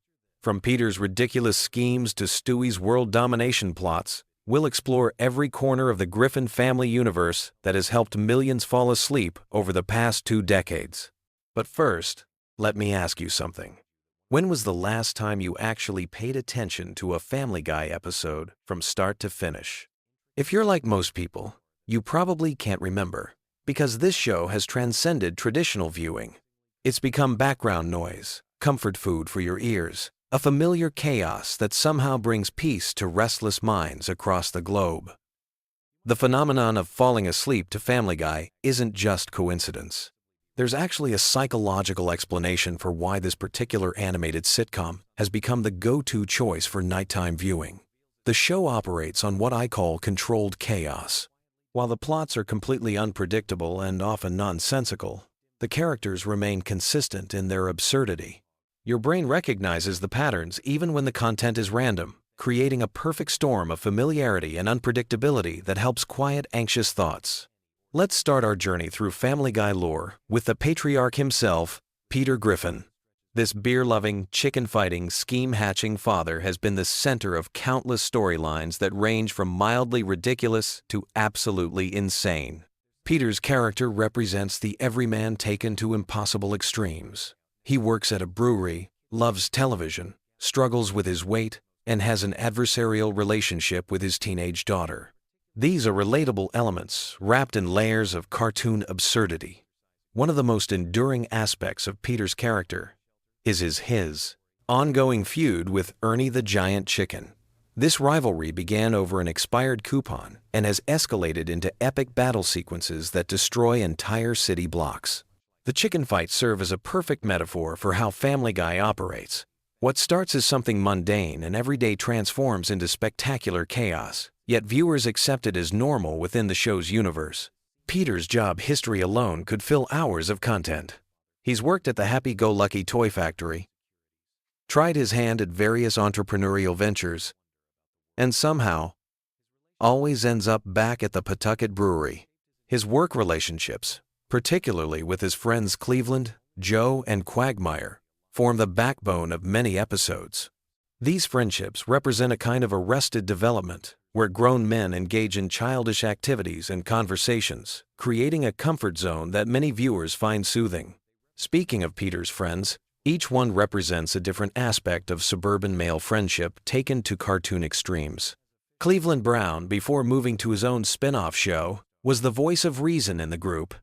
From Peter's ridiculous schemes to Stewie's world domination plots, we'll explore every corner of the Griffin family universe that has helped millions fall asleep over the past 2 decades. But first, let me ask you something. When was the last time you actually paid attention to a Family Guy episode from start to finish? If you're like most people, you probably can't remember, because this show has transcended traditional viewing. It's become background noise, comfort food for your ears, a familiar chaos that somehow brings peace to restless minds across the globe. The phenomenon of falling asleep to Family Guy isn't just coincidence. There's actually a psychological explanation for why this particular animated sitcom has become the go-to choice for nighttime viewing. The show operates on what I call controlled chaos. While the plots are completely unpredictable and often nonsensical, the characters remain consistent in their absurdity. Your brain recognizes the patterns even when the content is random, creating a perfect storm of familiarity and unpredictability that helps quiet anxious thoughts. Let's start our journey through Family Guy lore with the patriarch himself, Peter Griffin. This beer-loving, chicken-fighting, scheme-hatching father has been the center of countless storylines that range from mildly ridiculous to absolutely insane. Peter's character represents the everyman taken to impossible extremes. He works at a brewery, loves television, struggles with his weight, and has an adversarial relationship with his teenage daughter. These are relatable elements wrapped in layers of cartoon absurdity. One of the most enduring aspects of Peter's character is his ongoing feud with Ernie the Giant Chicken. This rivalry began over an expired coupon and has escalated into epic battle sequences that destroy entire city blocks. The chicken fights serve as a perfect metaphor for how Family Guy operates. What starts as something mundane and everyday transforms into spectacular chaos, yet viewers accept it as normal within the show's universe. Peter's job history alone could fill hours of content. He's worked at the happy-go-lucky toy factory, tried his hand at various entrepreneurial ventures, and somehow always ends up back at the Pawtucket Brewery. His work relationships, particularly with his friends Cleveland, Joe, and Quagmire, form the backbone of many episodes. These friendships represent a kind of arrested development, where grown men engage in childish activities and conversations, creating a comfort zone that many viewers find soothing. Speaking of Peter's friends, each one represents a different aspect of suburban male friendship taken to cartoon extremes. Cleveland Brown, before moving to his own spin-off show, was the voice of reason in the group,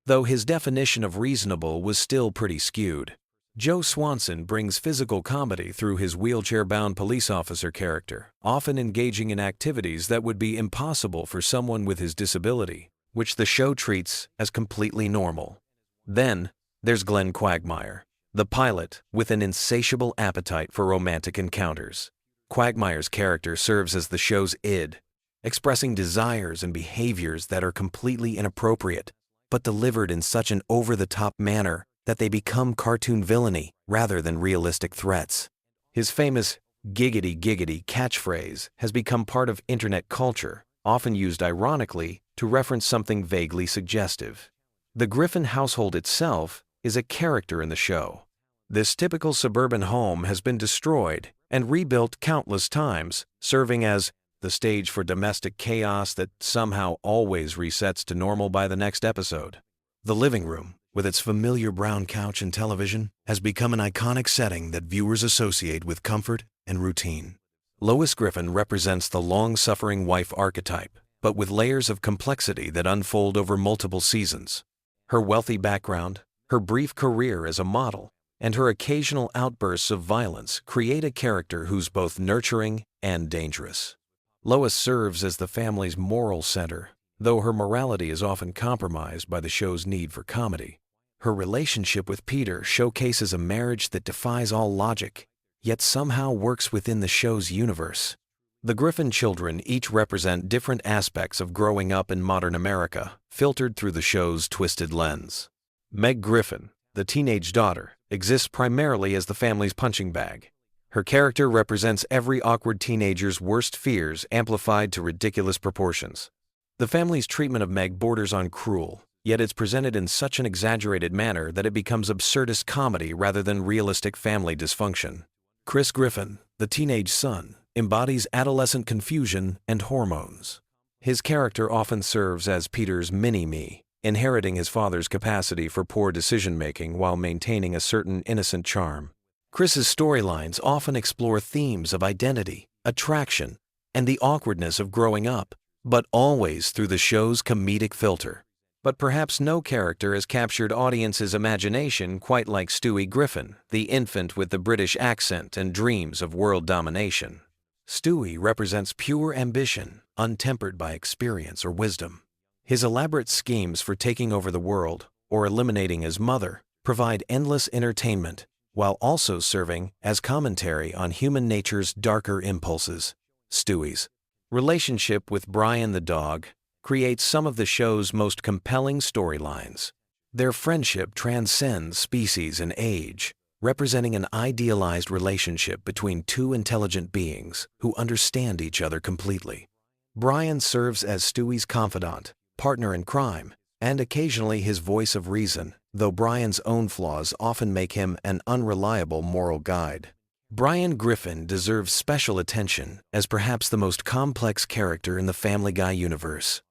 though his definition of reasonable was still pretty skewed. Joe Swanson brings physical comedy through his wheelchair-bound police officer character, often engaging in activities that would be impossible for someone with his disability, which the show treats as completely normal. Then, there's Glenn Quagmire, the pilot with an insatiable appetite for romantic encounters. Quagmire's character serves as the show's id, expressing desires and behaviors that are completely inappropriate, but delivered in such an over-the-top manner that they become cartoon villainy rather than realistic threats. His famous giggity giggity catchphrase has become part of internet culture, often used ironically to reference something vaguely suggestive. The Griffin household itself is a character in the show. This typical suburban home has been destroyed and rebuilt countless times, serving as the stage for domestic chaos that somehow always resets to normal by the next episode. The living room, with its familiar brown couch and television, has become an iconic setting that viewers associate with comfort and routine. Lois Griffin represents the long-suffering wife archetype, but with layers of complexity that unfold over multiple seasons. Her wealthy background, her brief career as a model, and her occasional outbursts of violence create a character who's both nurturing and dangerous. Lois serves as the family's moral center, though her morality is often compromised by the show's need for comedy. Her relationship with Peter showcases a marriage that defies all logic, yet somehow works within the show's universe. The Griffin children each represent different aspects of growing up in modern America, filtered through the show's twisted lens. Meg Griffin, the teenage daughter, exists primarily as the family's punching bag. Her character represents every awkward teenager's worst fears amplified to ridiculous proportions. The family's treatment of Meg borders on cruel, yet it's presented in such an exaggerated manner that it becomes absurdist comedy rather than realistic family dysfunction. Chris Griffin, the teenage son, embodies adolescent confusion and hormones. His character often serves as Peter's mini-me, inheriting his father's capacity for poor decision-making while maintaining a certain innocent charm. Chris's storylines often explore themes of identity, attraction, and the awkwardness of growing up, but always through the show's comedic filter. But perhaps no character has captured audiences' imagination quite like Stewie Griffin, the infant with the British accent and dreams of world domination. Stewie represents pure ambition, untempered by experience or wisdom. His elaborate schemes for taking over the world, or eliminating his mother, provide endless entertainment, while also serving as commentary on human nature's darker impulses. Stewie's relationship with Brian the dog creates some of the show's most compelling storylines. Their friendship transcends species and age, representing an idealized relationship between two intelligent beings who understand each other completely. Brian serves as Stewie's confidant, partner in crime, and occasionally his voice of reason, though Brian's own flaws often make him an unreliable moral guide. Brian Griffin deserves special attention as perhaps the most complex character in the Family Guy universe.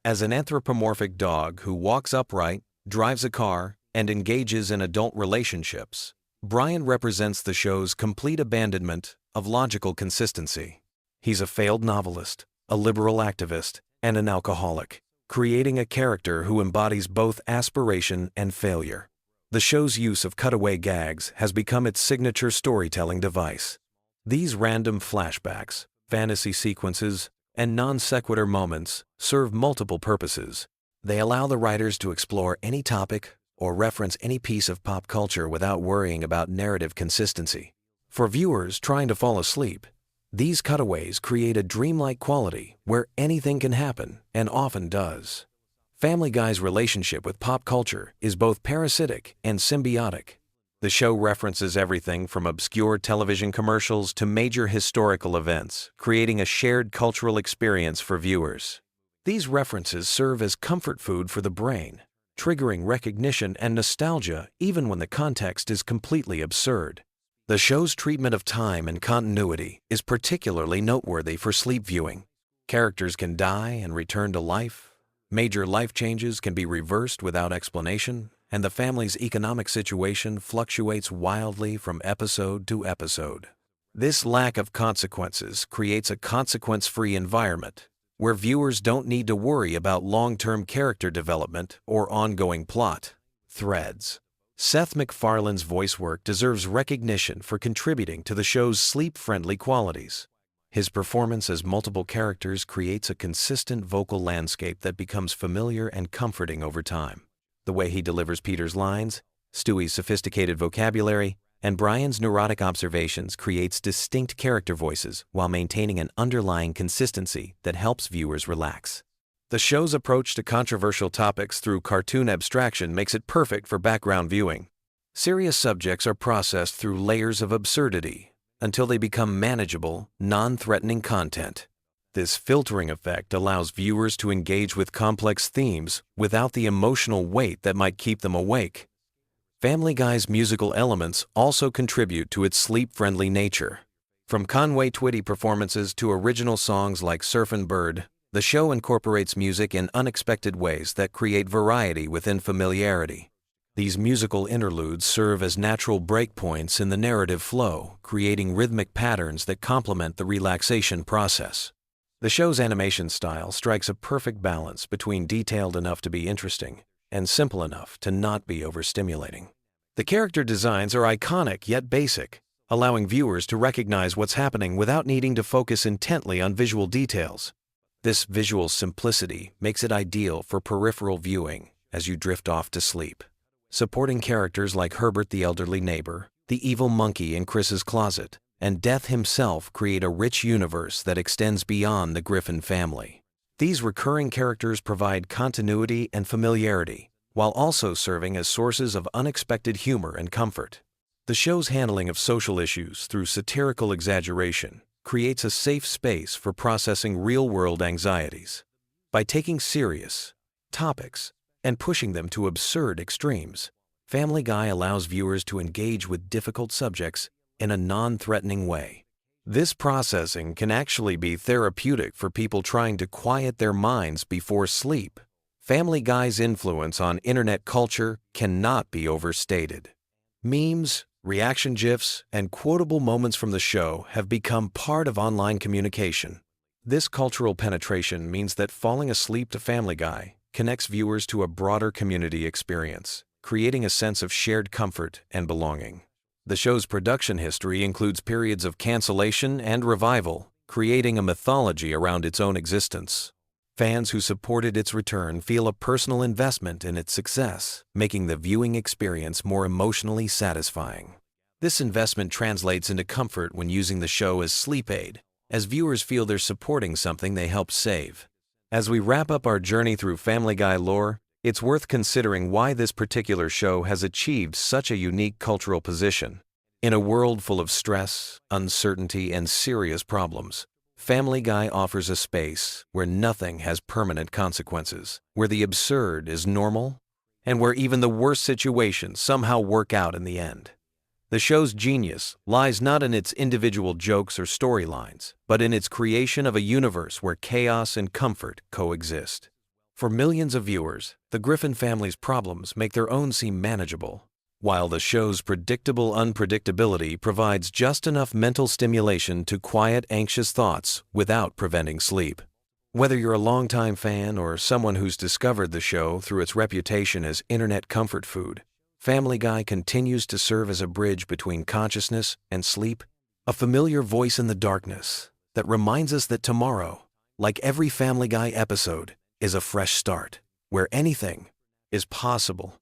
As an anthropomorphic dog who walks upright, drives a car, and engages in adult relationships, Brian represents the show's complete abandonment of logical consistency. He's a failed novelist, a liberal activist, and an alcoholic, creating a character who embodies both aspiration and failure. The show's use of cutaway gags has become its signature storytelling device. These random flashbacks, fantasy sequences, and non-sequitur moments serve multiple purposes. They allow the writers to explore any topic or reference any piece of pop culture without worrying about narrative consistency. For viewers trying to fall asleep, these cutaways create a dreamlike quality where anything can happen, and often does. Family Guy's relationship with pop culture is both parasitic and symbiotic. The show references everything from obscure television commercials to major historical events, creating a shared cultural experience for viewers. These references serve as comfort food for the brain, triggering recognition and nostalgia even when the context is completely absurd. The show's treatment of time and continuity is particularly noteworthy for sleep viewing. Characters can die and return to life, major life changes can be reversed without explanation, and the family's economic situation fluctuates wildly from episode to episode. This lack of consequences creates a consequence-free environment, where viewers don't need to worry about long-term character development or ongoing plot threads. Seth MacFarlane's voice work deserves recognition for contributing to the show's sleep-friendly qualities. His performance as multiple characters creates a consistent vocal landscape that becomes familiar and comforting over time. The way he delivers Peter's lines, Stewie's sophisticated vocabulary, and Brian's neurotic observations creates distinct character voices while maintaining an underlying consistency that helps viewers relax. The show's approach to controversial topics through cartoon abstraction makes it perfect for background viewing. Serious subjects are processed through layers of absurdity until they become manageable, non-threatening content. This filtering effect allows viewers to engage with complex themes without the emotional weight that might keep them awake. Family Guy's musical elements also contribute to its sleep-friendly nature. From Conway Twitty performances to original songs like Surfin' Bird, the show incorporates music in unexpected ways that create variety within familiarity. These musical interludes serve as natural breakpoints in the narrative flow, creating rhythmic patterns that complement the relaxation process. The show's animation style strikes a perfect balance between detailed enough to be interesting and simple enough to not be overstimulating. The character designs are iconic yet basic, allowing viewers to recognize what's happening without needing to focus intently on visual details. This visual simplicity makes it ideal for peripheral viewing as you drift off to sleep. Supporting characters like Herbert the elderly neighbor, the evil monkey in Chris's closet, and Death himself create a rich universe that extends beyond the Griffin family. These recurring characters provide continuity and familiarity, while also serving as sources of unexpected humor and comfort. The show's handling of social issues through satirical exaggeration creates a safe space for processing real-world anxieties. By taking serious topics and pushing them to absurd extremes, Family Guy allows viewers to engage with difficult subjects in a non-threatening way. This processing can actually be therapeutic for people trying to quiet their minds before sleep. Family Guy's influence on internet culture cannot be overstated. Memes, reaction GIFs, and quotable moments from the show have become part of online communication. This cultural penetration means that falling asleep to Family Guy connects viewers to a broader community experience, creating a sense of shared comfort and belonging. The show's production history includes periods of cancellation and revival, creating a mythology around its own existence. Fans who supported its return feel a personal investment in its success, making the viewing experience more emotionally satisfying. This investment translates into comfort when using the show as sleep aid, as viewers feel they're supporting something they helped save. As we wrap up our journey through Family Guy lore, it's worth considering why this particular show has achieved such a unique cultural position. In a world full of stress, uncertainty, and serious problems, Family Guy offers a space where nothing has permanent consequences, where the absurd is normal, and where even the worst situations somehow work out in the end. The show's genius lies not in its individual jokes or storylines, but in its creation of a universe where chaos and comfort coexist. For millions of viewers, the Griffin family's problems make their own seem manageable, while the show's predictable unpredictability provides just enough mental stimulation to quiet anxious thoughts without preventing sleep. Whether you're a longtime fan or someone who's discovered the show through its reputation as internet comfort food, Family Guy continues to serve as a bridge between consciousness and sleep, a familiar voice in the darkness that reminds us that tomorrow, like every Family Guy episode, is a fresh start, where anything is possible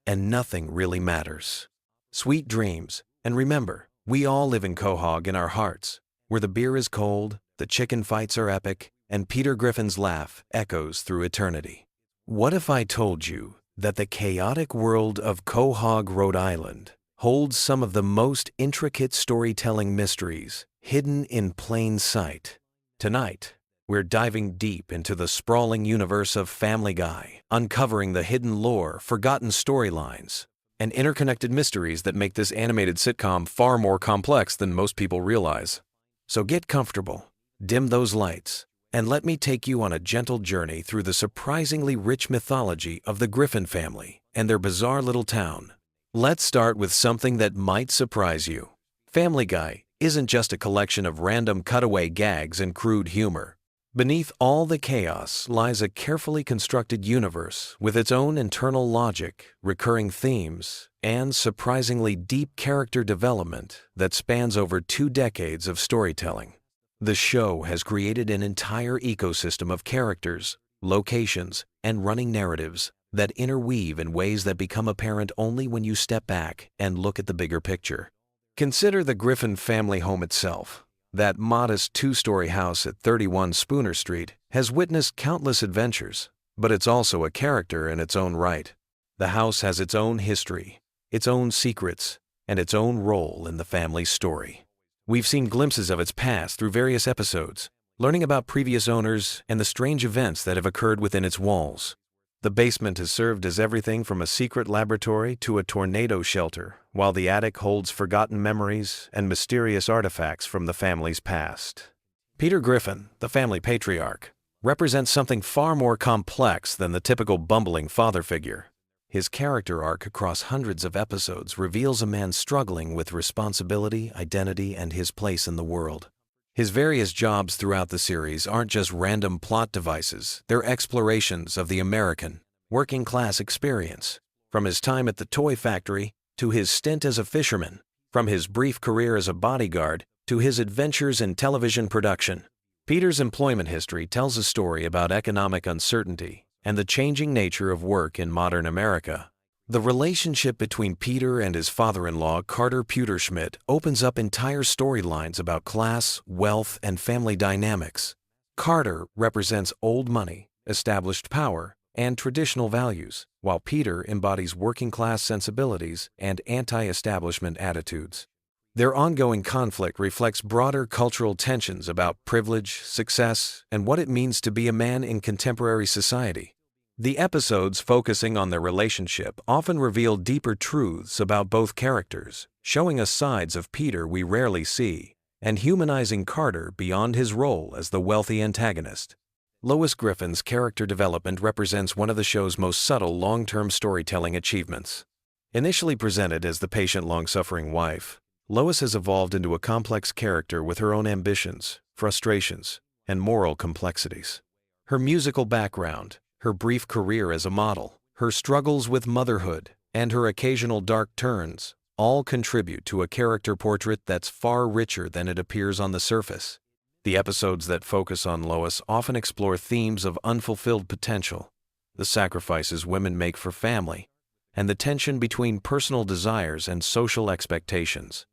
and nothing really matters. Sweet dreams, and remember, we all live in Quahog in our hearts, where the beer is cold, the chicken fights are epic, and Peter Griffin's laugh echoes through eternity. What if I told you that the chaotic world of Quahog, Rhode Island, holds some of the most intricate storytelling mysteries hidden in plain sight? Tonight, we're diving deep into the sprawling universe of Family Guy, uncovering the hidden lore, forgotten storylines, and interconnected mysteries that make this animated sitcom far more complex than most people realize. So get comfortable, dim those lights, and let me take you on a gentle journey through the surprisingly rich mythology of the Griffin family and their bizarre little town. Let's start with something that might surprise you. Family Guy isn't just a collection of random cutaway gags and crude humor. Beneath all the chaos lies a carefully constructed universe with its own internal logic, recurring themes, and surprisingly deep character development that spans over 2 decades of storytelling. The show has created an entire ecosystem of characters, locations, and running narratives that interweave in ways that become apparent only when you step back and look at the bigger picture. Consider the Griffin family home itself. That modest 2-story house at 31 Spooner Street has witnessed countless adventures, but it's also a character in its own right. The house has its own history, its own secrets, and its own role in the family's story. We've seen glimpses of its past through various episodes, learning about previous owners and the strange events that have occurred within its walls. The basement has served as everything from a secret laboratory to a tornado shelter, while the attic holds forgotten memories and mysterious artifacts from the family's past. Peter Griffin, the family patriarch, represents something far more complex than the typical bumbling father figure. His character arc across hundreds of episodes reveals a man struggling with responsibility, identity, and his place in the world. His various jobs throughout the series aren't just random plot devices, they're explorations of the American, working-class experience. From his time at the toy factory, to his stint as a fisherman, from his brief career as a bodyguard, to his adventures in television production. Peter's employment history tells a story about economic uncertainty and the changing nature of work in modern America. The relationship between Peter and his father-in-law, Carter Pewterschmidt, opens up entire storylines about class, wealth, and family dynamics. Carter represents old money, established power, and traditional values, while Peter embodies working-class sensibilities and anti-establishment attitudes. Their ongoing conflict reflects broader cultural tensions about privilege, success, and what it means to be a man in contemporary society. The episodes focusing on their relationship often reveal deeper truths about both characters, showing us sides of Peter we rarely see, and humanizing Carter beyond his role as the wealthy antagonist. Lois Griffin's character development represents one of the show's most subtle long-term storytelling achievements. Initially presented as the patient, long-suffering wife, Lois has evolved into a complex character with her own ambitions, frustrations, and moral complexities. Her musical background, her brief career as a model, her struggles with motherhood, and her occasional dark turns all contribute to a character portrait that's far richer than it appears on the surface. The episodes that focus on Lois often explore themes of unfulfilled potential, the sacrifices women make for family, and the tension between personal desires and social expectations.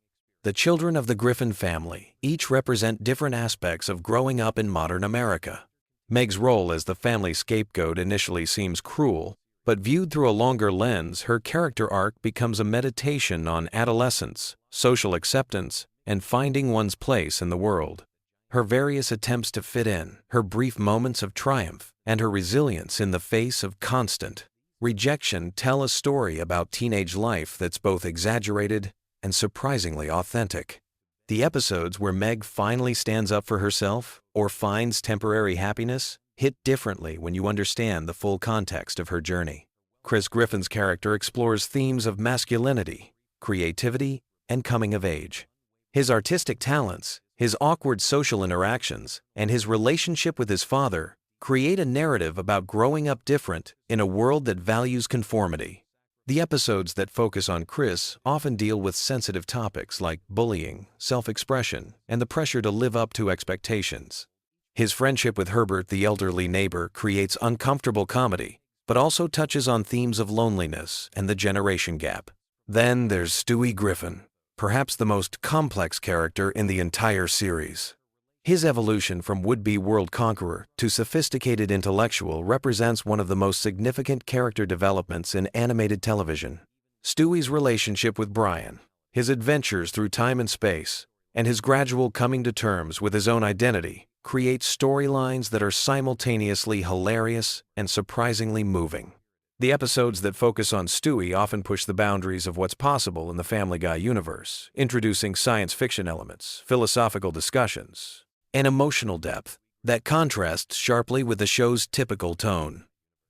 The children of the Griffin family each represent different aspects of growing up in modern America. Meg's role as the family scapegoat initially seems cruel, but viewed through a longer lens, her character arc becomes a meditation on adolescence, social acceptance, and finding one's place in the world. Her various attempts to fit in, her brief moments of triumph, and her resilience in the face of constant rejection tell a story about teenage life that's both exaggerated and surprisingly authentic. The episodes where Meg finally stands up for herself or finds temporary happiness hit differently when you understand the full context of her journey. Chris Griffin's character explores themes of masculinity, creativity, and coming of age. His artistic talents, his awkward social interactions, and his relationship with his father create a narrative about growing up different in a world that values conformity. The episodes that focus on Chris often deal with sensitive topics like bullying, self-expression, and the pressure to live up to expectations. His friendship with Herbert, the elderly neighbor, creates uncomfortable comedy, but also touches on themes of loneliness and the generation gap. Then there's Stewie Griffin, perhaps the most complex character in the entire series. His evolution from would-be world conqueror to sophisticated intellectual represents one of the most significant character developments in animated television. Stewie's relationship with Brian, his adventures through time and space, and his gradual coming to terms with his own identity create storylines that are simultaneously hilarious and surprisingly moving. The episodes that focus on Stewie often push the boundaries of what's possible in the Family Guy universe, introducing science fiction elements, philosophical discussions, and emotional depth that contrasts sharply with the show's typical tone.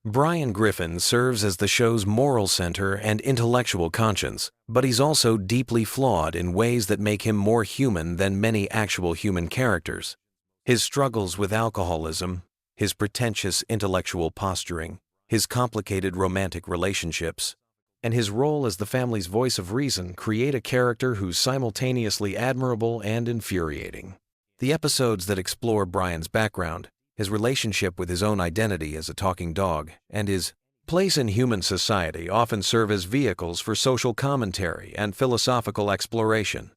Brian Griffin serves as the show's moral center and intellectual conscience, but he's also deeply flawed in ways that make him more human than many actual human characters. His struggles with alcoholism, his pretentious intellectual posturing, his complicated romantic relationships, and his role as the family's voice of reason create a character who's simultaneously admirable and infuriating. The episodes that explore Brian's background, his relationship with his own identity as a talking dog, and his place in human society often serve as vehicles for social commentary and philosophical exploration.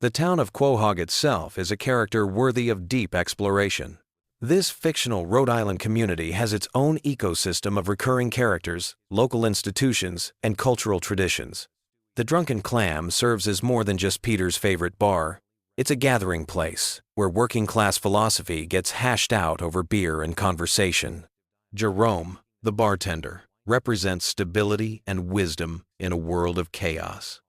The town of Quahog itself is a character worthy of deep exploration. This fictional Rhode Island community has its own ecosystem of recurring characters, local institutions, and cultural traditions. The Drunken Clam serves as more than just Peter's favorite bar. It's a gathering place where working-class philosophy gets hashed out over beer and conversation. Jerome, the bartender, represents stability and wisdom in a world of chaos.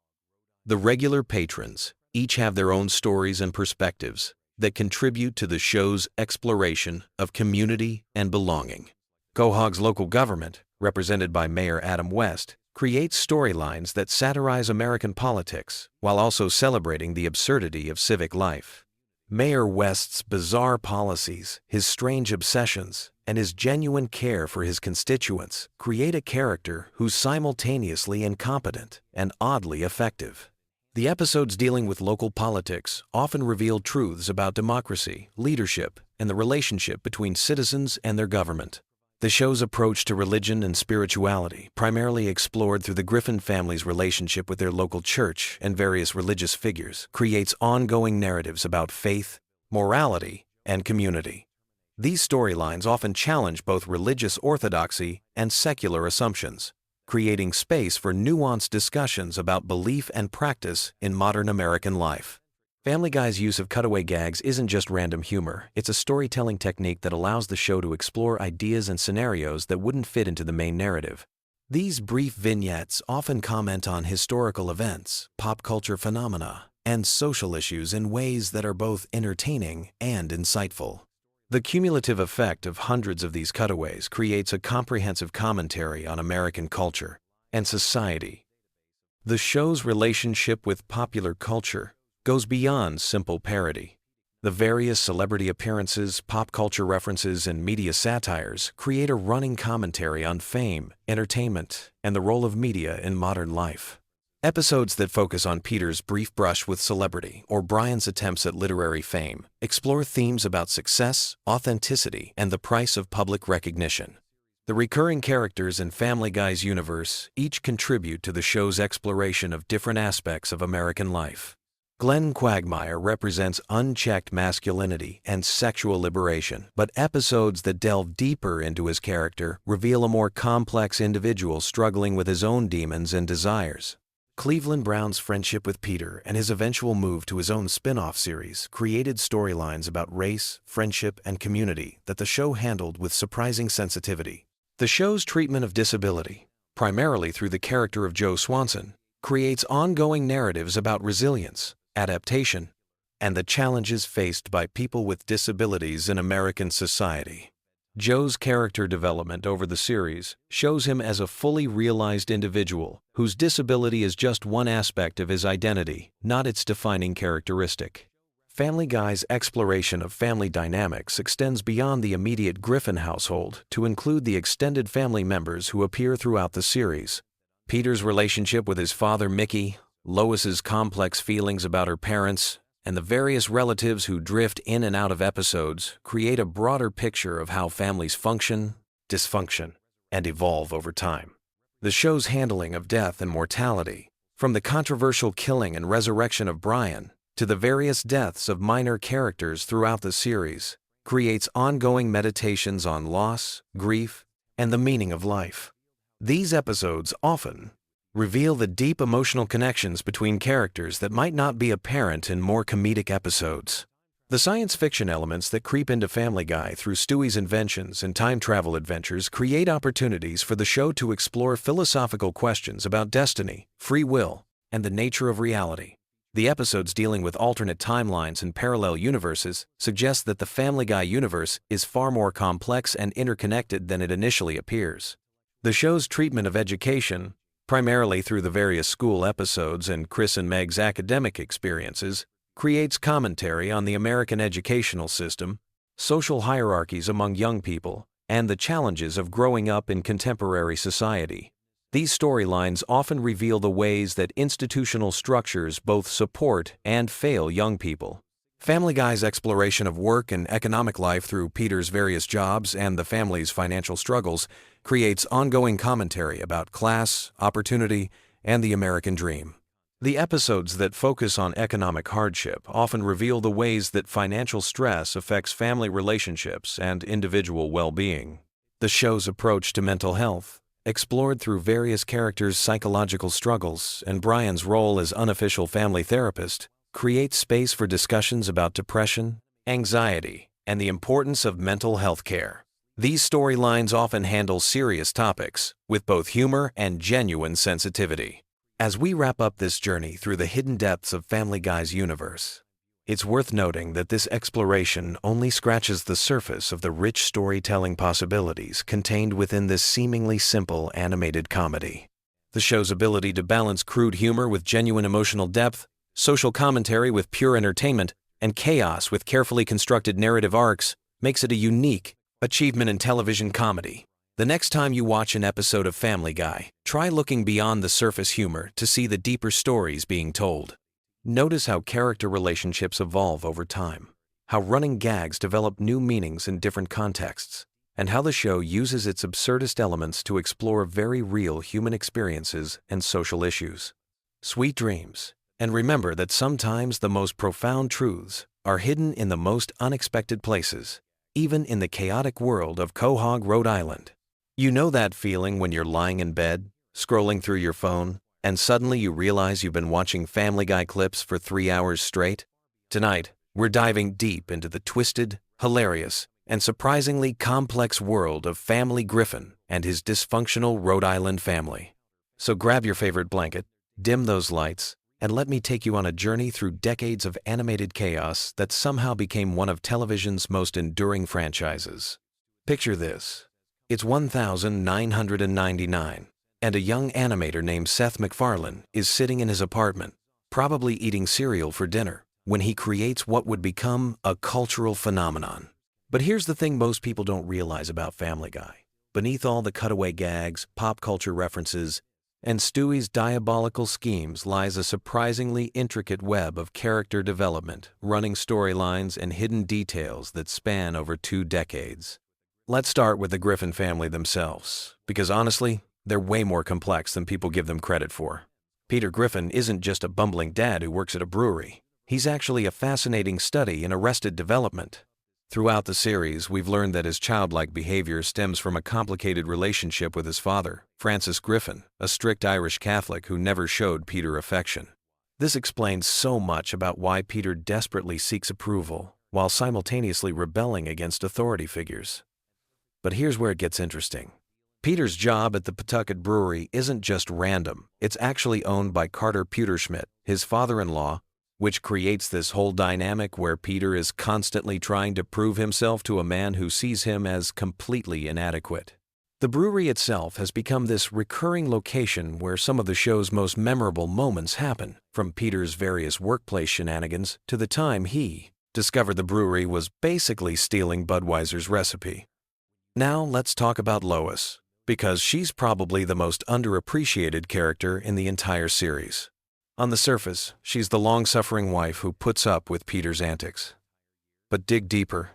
The regular patrons each have their own stories and perspectives that contribute to the show's exploration of community and belonging. Quahog's local government represented by Mayor Adam West, creates storylines that satirize American politics while also celebrating the absurdity of civic life. Mayor West's bizarre policies, his strange obsessions, and his genuine care for his constituents create a character who's simultaneously incompetent and oddly effective. The episodes dealing with local politics often reveal truths about democracy, leadership, and the relationship between citizens and their government. The show's approach to religion and spirituality, primarily explored through the Griffin family's relationship with their local church and various religious figures, creates ongoing narratives about faith, morality, and community. These storylines often challenge both religious orthodoxy and secular assumptions, creating space for nuanced discussions about belief and practice in modern American life. Family Guy's use of cutaway gags isn't just random humor, it's a storytelling technique that allows the show to explore ideas and scenarios that wouldn't fit into the main narrative. These brief vignettes often comment on historical events, pop culture phenomena, and social issues in ways that are both entertaining and insightful. The cumulative effect of hundreds of these cutaways creates a comprehensive commentary on American culture and society. The show's relationship with popular culture goes beyond simple parody. The various celebrity appearances, pop culture references, and media satires create a running commentary on fame, entertainment, and the role of media in modern life. Episodes that focus on Peter's brief brush with celebrity or Brian's attempts at literary fame explore themes about success, authenticity, and the price of public recognition. The recurring characters in Family Guy's universe each contribute to the show's exploration of different aspects of American life. Glenn Quagmire represents unchecked masculinity and sexual liberation, but episodes that delve deeper into his character reveal a more complex individual struggling with his own demons and desires. Cleveland Brown's friendship with Peter and his eventual move to his own spin-off series created storylines about race, friendship, and community that the show handled with surprising sensitivity. The show's treatment of disability, primarily through the character of Joe Swanson, creates ongoing narratives about resilience, adaptation, and the challenges faced by people with disabilities in American society. Joe's character development over the series shows him as a fully realized individual whose disability is just one aspect of his identity, not its defining characteristic. Family Guy's exploration of family dynamics extends beyond the immediate Griffin household to include the extended family members who appear throughout the series. Peter's relationship with his father Mickey, Lois's complex feelings about her parents, and the various relatives who drift in and out of episodes create a broader picture of how families function, dysfunction, and evolve over time. The show's handling of death and mortality, from the controversial killing and resurrection of Brian to the various deaths of minor characters throughout the series, creates ongoing meditations on loss, grief, and the meaning of life. These episodes often reveal the deep emotional connections between characters that might not be apparent in more comedic episodes. The science fiction elements that creep into Family Guy through Stewie's inventions and time travel adventures create opportunities for the show to explore philosophical questions about destiny, free will, and the nature of reality. The episodes dealing with alternate timelines and parallel universes suggest that the Family Guy universe is far more complex and interconnected than it initially appears. The show's treatment of education, primarily through the various school episodes and Chris and Meg's academic experiences, creates commentary on the American educational system, social hierarchies among young people, and the challenges of growing up in contemporary society. These storylines often reveal the ways that institutional structures both support and fail young people. Family Guy's exploration of work and economic life through Peter's various jobs and the family's financial struggles creates ongoing commentary about class, opportunity, and the American dream. The episodes that focus on economic hardship often reveal the ways that financial stress affects family relationships and individual well-being. The show's approach to mental health, explored through various characters' psychological struggles and Brian's role as unofficial family therapist, creates space for discussions about depression, anxiety, and the importance of mental health care. These storylines often handle serious topics with both humor and genuine sensitivity. As we wrap up this journey through the hidden depths of Family Guy's universe, It's worth noting that this exploration only scratches the surface of the rich storytelling possibilities contained within this seemingly simple animated comedy. The show's ability to balance crude humor with genuine emotional depth, social commentary with pure entertainment, and chaos with carefully constructed narrative arcs makes it a unique achievement in television comedy. The next time you watch an episode of Family Guy, try looking beyond the surface humor to see the deeper stories being told. Notice how character relationships evolve over time, how running gags develop new meanings in different contexts, and how the show uses its absurdist elements to explore very real human experiences and social issues. Sweet dreams, and remember that sometimes the most profound truths are hidden in the most unexpected places, even in the chaotic world of Quahog, Rhode Island. You know that feeling when you're lying in bed, scrolling through your phone, and suddenly you realize you've been watching Family Guy clips for 3 hours straight? Tonight, we're diving deep into the twisted, hilarious, and surprisingly complex world of Family Griffin and his dysfunctional Rhode Island family. So grab your favorite blanket, dim those lights, and let me take you on a journey through decades of animated chaos that somehow became one of television's most enduring franchises. Picture this. It's 1999. And a young animator named Seth MacFarlane is sitting in his apartment, probably eating cereal for dinner, when he creates what would become a cultural phenomenon. But here's the thing most people don't realize about Family Guy. Beneath all the cutaway gags, pop culture references, and Stewie's diabolical schemes lies a surprisingly intricate web of character development, running storylines, and hidden details that span over 2 decades. Let's start with the Griffin family themselves, because honestly, they're way more complex than people give them credit for. Peter Griffin isn't just a bumbling dad who works at a brewery. He's actually a fascinating study in arrested development. Throughout the series, we've learned that his childlike behavior stems from a complicated relationship with his father, Francis Griffin, a strict Irish Catholic who never showed Peter affection. This explains so much about why Peter desperately seeks approval, while simultaneously rebelling against authority figures. But here's where it gets interesting. Peter's job at the Pawtucket Brewery isn't just random, it's actually owned by Carter Pewterschmidt, his father-in-law, which creates this whole dynamic where Peter is constantly trying to prove himself to a man who sees him as completely inadequate. The brewery itself has become this recurring location where some of the show's most memorable moments happen, from Peter's various workplace shenanigans to the time he discovered the brewery was basically stealing Budweiser's recipe. Now let's talk about Lois, because she's probably the most underappreciated character in the entire series. On the surface, she's the long-suffering wife who puts up with Peter's antics. But dig deeper,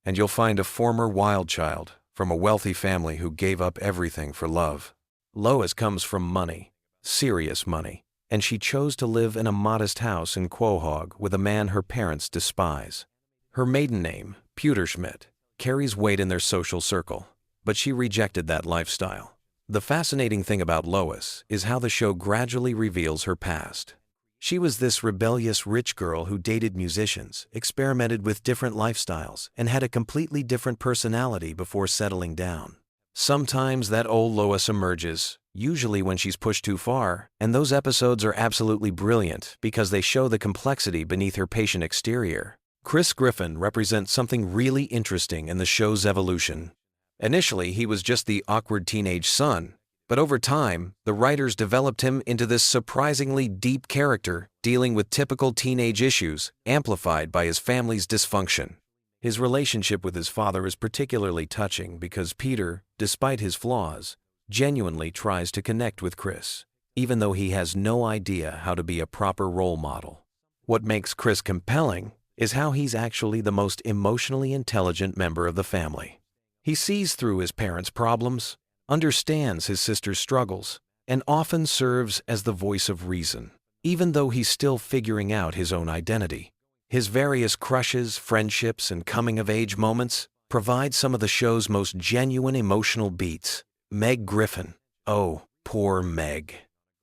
and you'll find a former wild child from a wealthy family who gave up everything for love. Lois comes from money, serious money, and she chose to live in a modest house in Quahog with a man her parents despise. Her maiden name, Pewterschmidt, carries weight in their social circle, but she rejected that lifestyle. The fascinating thing about Lois is how the show gradually reveals her past. She was this rebellious rich girl who dated musicians, experimented with different lifestyles, and had a completely different personality before settling down. Sometimes that old Lois emerges, usually when she's pushed too far, and those episodes are absolutely brilliant because they show the complexity beneath her patient exterior. Chris Griffin represents something really interesting in the show's evolution. Initially, he was just the awkward teenage son, but over time, the writers developed him into this surprisingly deep character dealing with typical teenage issues, amplified by his family's dysfunction. His relationship with his father is particularly touching because Peter, despite his flaws, genuinely tries to connect with Chris, even though he has no idea how to be a proper role model. What makes Chris compelling is how he's actually the most emotionally intelligent member of the family. He sees through his parents' problems, understands his sister's struggles, and often serves as the voice of reason, even though he's still figuring out his own identity. His various crushes, friendships, and coming-of-age moments provide some of the show's most genuine emotional beats. Meg Griffin. Oh, poor Meg.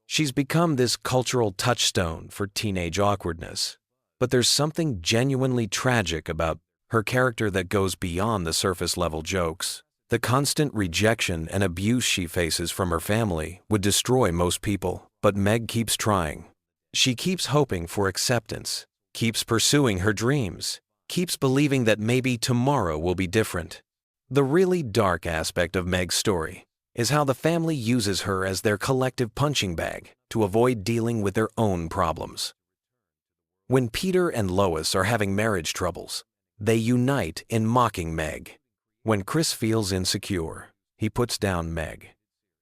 She's become this cultural touchstone for teenage awkwardness. But there's something genuinely tragic about her character that goes beyond the surface-level jokes. The constant rejection and abuse she faces from her family would destroy most people, but Meg keeps trying. She keeps hoping for acceptance, keeps pursuing her dreams, keeps believing that maybe tomorrow will be different. The really dark aspect of Meg's story is how the family uses her as their collective punching bag to avoid dealing with their own problems. When Peter and Lois are having marriage troubles, they unite in mocking Meg. When Chris feels insecure, he puts down Meg.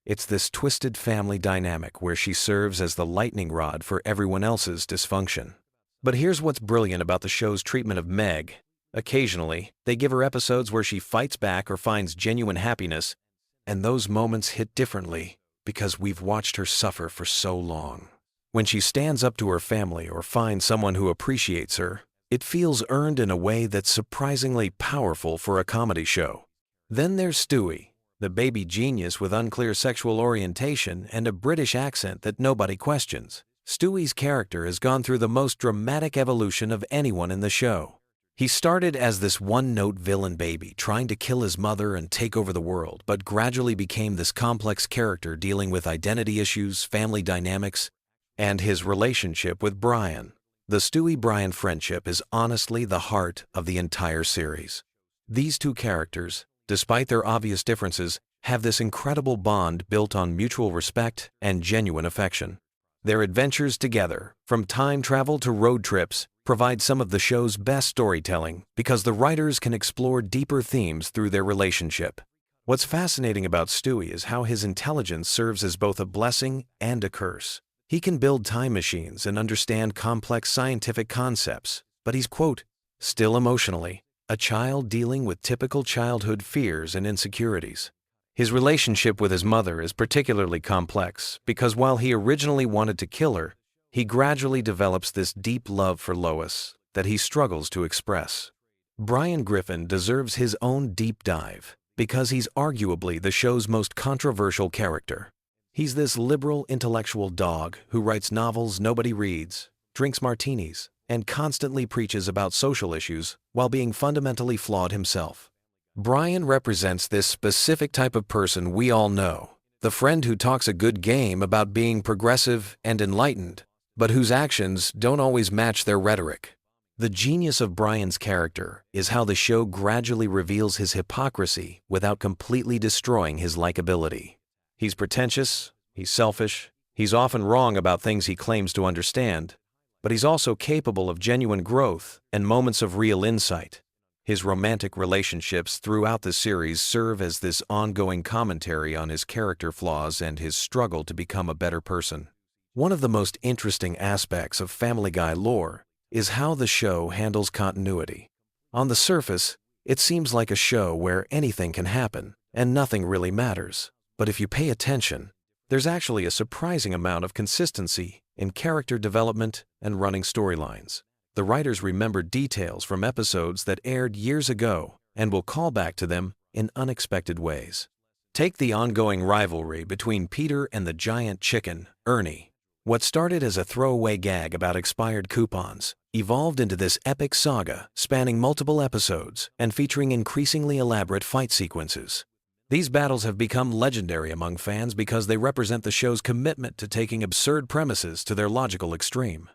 It's this twisted family dynamic where she serves as the lightning rod for everyone else's dysfunction. But here's what's brilliant about the show's treatment of Meg. Occasionally, they give her episodes where she fights back or finds genuine happiness, and those moments hit differently because we've watched her suffer for so long. When she stands up to her family or finds someone who appreciates her, it feels earned in a way that's surprisingly powerful for a comedy show. Then there's Stewie, the baby genius with unclear sexual orientation and a British accent that nobody questions. Stewie's character has gone through the most dramatic evolution of anyone in the show. He started as this one-note villain baby trying to kill his mother and take over the world, but gradually became this complex character dealing with identity issues, family dynamics, and his relationship with Brian. The Stewie-Brian friendship is honestly the heart of the entire series. These two characters, despite their obvious differences, have this incredible bond built on mutual respect and genuine affection. Their adventures together, from time travel to road trips, provide some of the show's best storytelling because the writers can explore deeper themes through their relationship. What's fascinating about Stewie is how his intelligence serves as both a blessing and a curse. He can build time machines and understand complex scientific concepts, but he's, quote, still emotionally a child dealing with typical childhood fears and insecurities. His relationship with his mother is particularly complex because while he originally wanted to kill her, he gradually develops this deep love for Lois that he struggles to express. Brian Griffin deserves his own deep dive because he's arguably the show's most controversial character. He's this liberal intellectual dog who writes novels nobody reads, drinks martinis, and constantly preaches about social issues while being fundamentally flawed himself. Brian represents this specific type of person we all know, the friend who talks a good game about being progressive and enlightened, but whose actions don't always match their rhetoric. The genius of Brian's character is how the show gradually reveals his hypocrisy without completely destroying his likability. He's pretentious, he's selfish, he's often wrong about things he claims to understand, but he's also capable of genuine growth and moments of real insight. His romantic relationships throughout the series serve as this ongoing commentary on his character flaws and his struggle to become a better person. One of the most interesting aspects of Family Guy lore is how the show handles continuity. On the surface, it seems like a show where anything can happen and nothing really matters. But if you pay attention, there's actually a surprising amount of consistency in character development and running storylines. The writers remember details from episodes that aired years ago and will call back to them in unexpected ways. Take the ongoing rivalry between Peter and the giant chicken, Ernie. What started as a throwaway gag about expired coupons evolved into this epic saga spanning multiple episodes and featuring increasingly elaborate fight sequences. These battles have become legendary among fans because they represent the show's commitment to taking absurd premises to their logical extreme.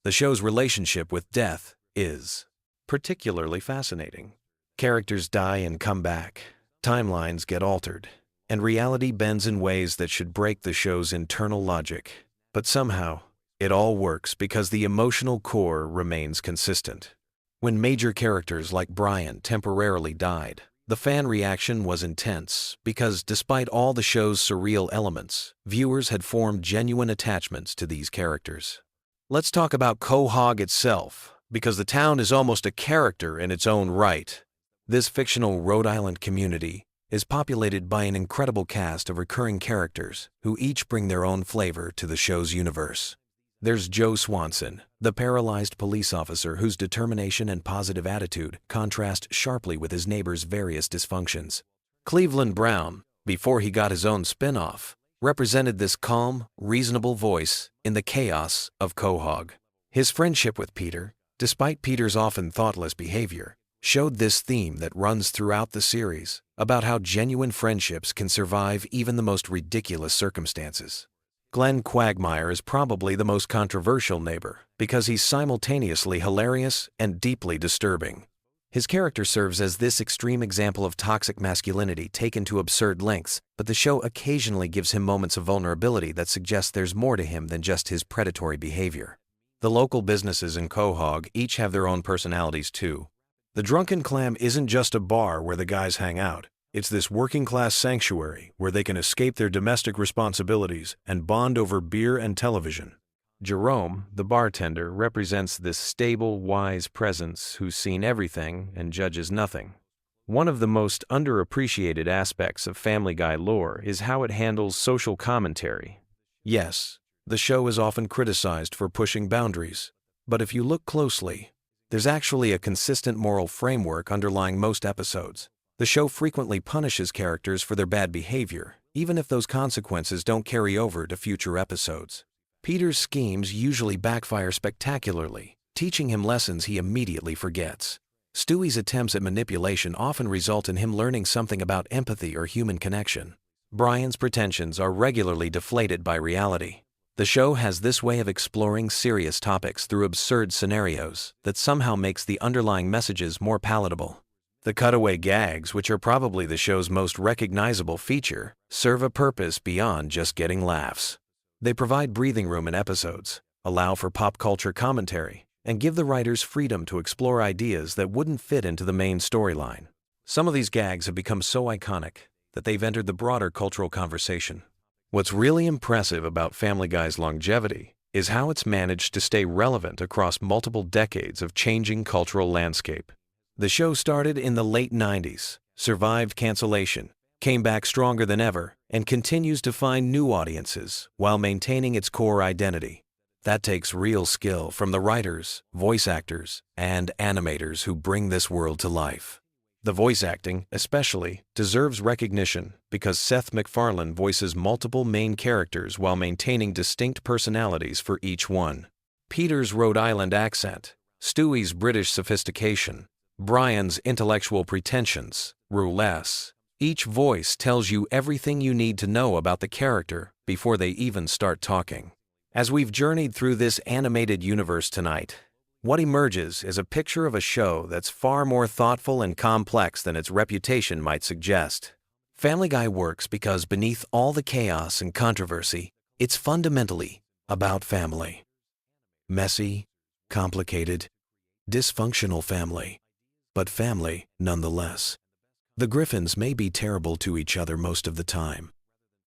The show's relationship with death is particularly fascinating. Characters die and come back, timelines get altered, and reality bends in ways that should break the show's internal logic. But somehow, it all works because the emotional core remains consistent. When major characters like Brian temporarily died, the fan reaction was intense because despite all the show's surreal elements, viewers had formed genuine attachments to these characters. Let's talk about Quahog itself, because the town is almost a character in its own right. This fictional Rhode Island community is populated by an incredible cast of recurring characters who each bring their own flavor to the show's universe. There's Joe Swanson, the paralyzed police officer whose determination and positive attitude contrast sharply with his neighbor's various dysfunctions. Cleveland Brown, before he got his own spin-off, represented this calm, reasonable voice in the chaos of Quahog. His friendship with Peter, despite Peter's often thoughtless behavior, showed this theme that runs throughout the series about how genuine friendships can survive even the most ridiculous circumstances. Glenn Quagmire is probably the most controversial neighbor because he's simultaneously hilarious and deeply disturbing. His character serves as this extreme example of toxic masculinity taken to absurd lengths, but the show occasionally gives him moments of vulnerability that suggest there's more to him than just his predatory behavior. The local businesses in Quahog each have their own personalities too. The Drunken Clam isn't just a bar where the guys hang out. It's this working-class sanctuary where they can escape their domestic responsibilities and bond over beer and television. Jerome, the bartender, represents this stable, wise presence who's seen everything and judges nothing. One of the most underappreciated aspects of Family Guy lore is how it handles social commentary. Yes, the show is often criticized for pushing boundaries, but if you look closely, there's actually a consistent moral framework underlying most episodes. The show frequently punishes characters for their bad behavior, even if those consequences don't carry over to future episodes. Peter's schemes usually backfire spectacularly, teaching him lessons he immediately forgets. Stewie's attempts at manipulation often result in him learning something about empathy or human connection. Brian's pretensions are regularly deflated by reality. The show has this way of exploring serious topics through absurd scenarios that somehow makes the underlying messages more palatable. The cutaway gags, which are probably the show's most recognizable feature, serve a purpose beyond just getting laughs. They provide breathing room in episodes, allow for pop culture commentary, and give the writers freedom to explore ideas that wouldn't fit into the main storyline. Some of these gags have become so iconic that they've entered the broader cultural conversation. What's really impressive about Family Guy's longevity is how it's managed to stay relevant across multiple decades of changing cultural landscape. The show started in the late 90s, survived cancellation, came back stronger than ever, and continues to find new audiences while maintaining its core identity. That takes real skill from the writers, voice actors, and animators who bring this world to life. The voice acting, especially, deserves recognition because Seth MacFarlane voices multiple main characters while maintaining distinct personalities for each one. Peter's Rhode Island accent, Stewie's British sophistication, Brian's intellectual pretensions, roulette. Each voice tells you everything you need to know about the character before they even start talking. As we've journeyed through this animated universe tonight, what emerges is a picture of a show that's far more thoughtful and complex than its reputation might suggest. Family Guy works because beneath all the chaos and controversy, it's fundamentally about family. Messy, complicated, dysfunctional family, but family nonetheless. The Griffins may be terrible to each other most of the time,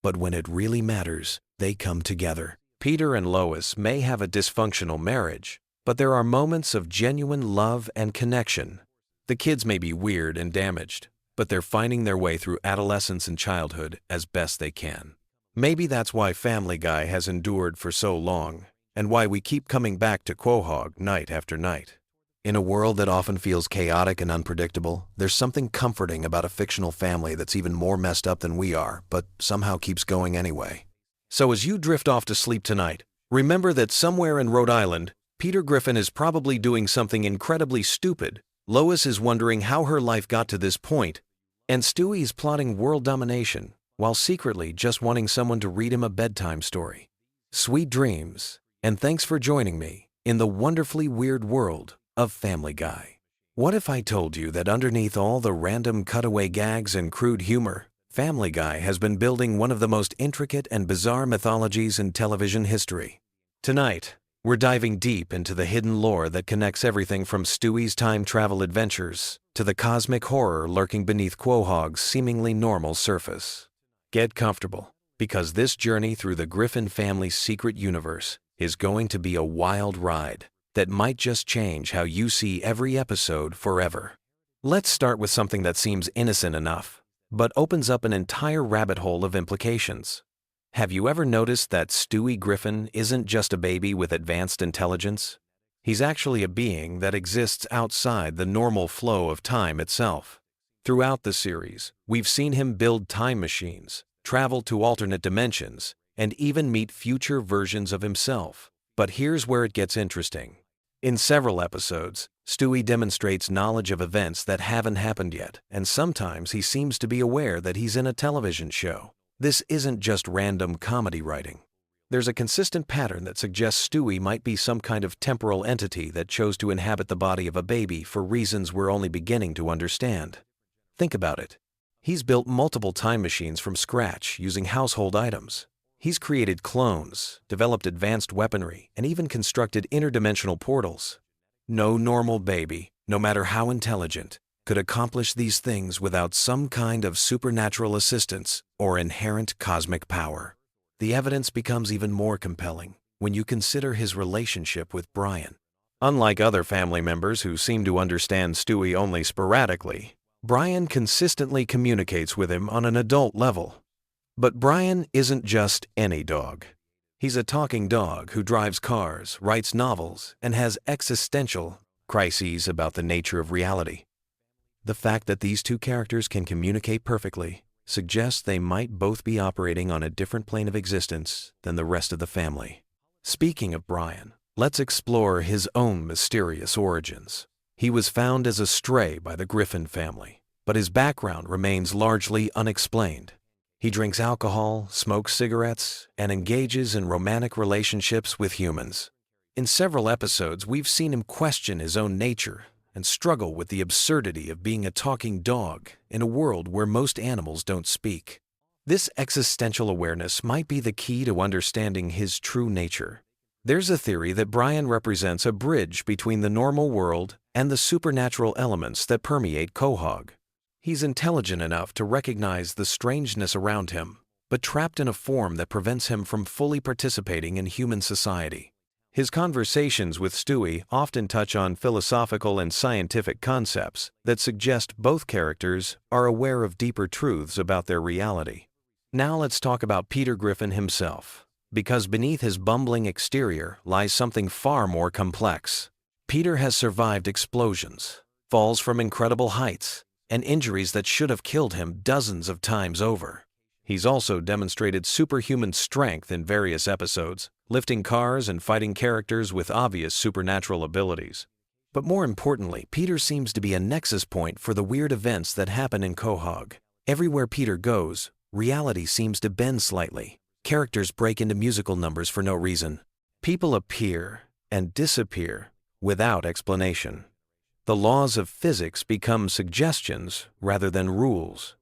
but when it really matters, they come together. Peter and Lois may have a dysfunctional marriage, but there are moments of genuine love and connection. The kids may be weird and damaged, but they're finding their way through adolescence and childhood as best they can. Maybe that's why Family Guy has endured for so long, and why we keep coming back to Quahog night after night. In a world that often feels chaotic and unpredictable, there's something comforting about a fictional family that's even more messed up than we are, but somehow keeps going anyway. So as you drift off to sleep tonight, remember that somewhere in Rhode Island, Peter Griffin is probably doing something incredibly stupid, Lois is wondering how her life got to this point, and Stewie is plotting world domination while secretly just wanting someone to read him a bedtime story. Sweet dreams, and thanks for joining me in the wonderfully weird world of Family Guy. What if I told you that underneath all the random cutaway gags and crude humor, Family Guy has been building one of the most intricate and bizarre mythologies in television history? Tonight, we're diving deep into the hidden lore that connects everything from Stewie's time travel adventures to the cosmic horror lurking beneath Quahog's seemingly normal surface. Get comfortable, because this journey through the Griffin family's secret universe is going to be a wild ride that might just change how you see every episode forever. Let's start with something that seems innocent enough, but opens up an entire rabbit hole of implications. Have you ever noticed that Stewie Griffin isn't just a baby with advanced intelligence? He's actually a being that exists outside the normal flow of time itself. Throughout the series, we've seen him build time machines, travel to alternate dimensions, and even meet future versions of himself. But here's where it gets interesting. In several episodes, Stewie demonstrates knowledge of events that haven't happened yet, and sometimes he seems to be aware that he's in a television show. This isn't just random comedy writing. There's a consistent pattern that suggests Stewie might be some kind of temporal entity that chose to inhabit the body of a baby for reasons we're only beginning to understand. Think about it. He's built multiple time machines from scratch using household items. He's created clones, developed advanced weaponry, and even constructed interdimensional portals. No normal baby, no matter how intelligent, could accomplish these things without some kind of supernatural assistance or inherent cosmic power. The evidence becomes even more compelling when you consider his relationship with Brian. Unlike other family members who seem to understand Stewie only sporadically, Brian consistently communicates with him on an adult level. But Brian isn't just any dog. He's a talking dog who drives cars, writes novels, and has existential crises about the nature of reality. The fact that these two characters can communicate perfectly suggests they might both be operating on a different plane of existence than the rest of the family. Speaking of Brian, let's explore his own mysterious origins. He was found as a stray by the Griffin family, but his background remains largely unexplained. He drinks alcohol, smokes cigarettes, and engages in romantic relationships with humans. In several episodes, we've seen him question his own nature and struggle with the absurdity of being a talking dog in a world where most animals don't speak. This existential awareness might be the key to understanding his true nature. There's a theory that Brian represents a bridge between the normal world and the supernatural elements that permeate Quahog. He's intelligent enough to recognize the strangeness around him, but trapped in a form that prevents him from fully participating in human society. His conversations with Stewie often touch on philosophical and scientific concepts that suggest both characters are aware of deeper truths about their reality. Now let's talk about Peter Griffin himself, because beneath his bumbling exterior lies something far more complex. Peter has survived explosions, falls from incredible heights, and injuries that should have killed him dozens of times over. He's also demonstrated superhuman strength in various episodes, lifting cars and fighting characters with obvious supernatural abilities. But more importantly, Peter seems to be a nexus point for the weird events that happen in Quahog. Everywhere Peter goes, reality seems to bend slightly. Characters break into musical numbers for no reason. People appear and disappear without explanation. The laws of physics become suggestions rather than rules.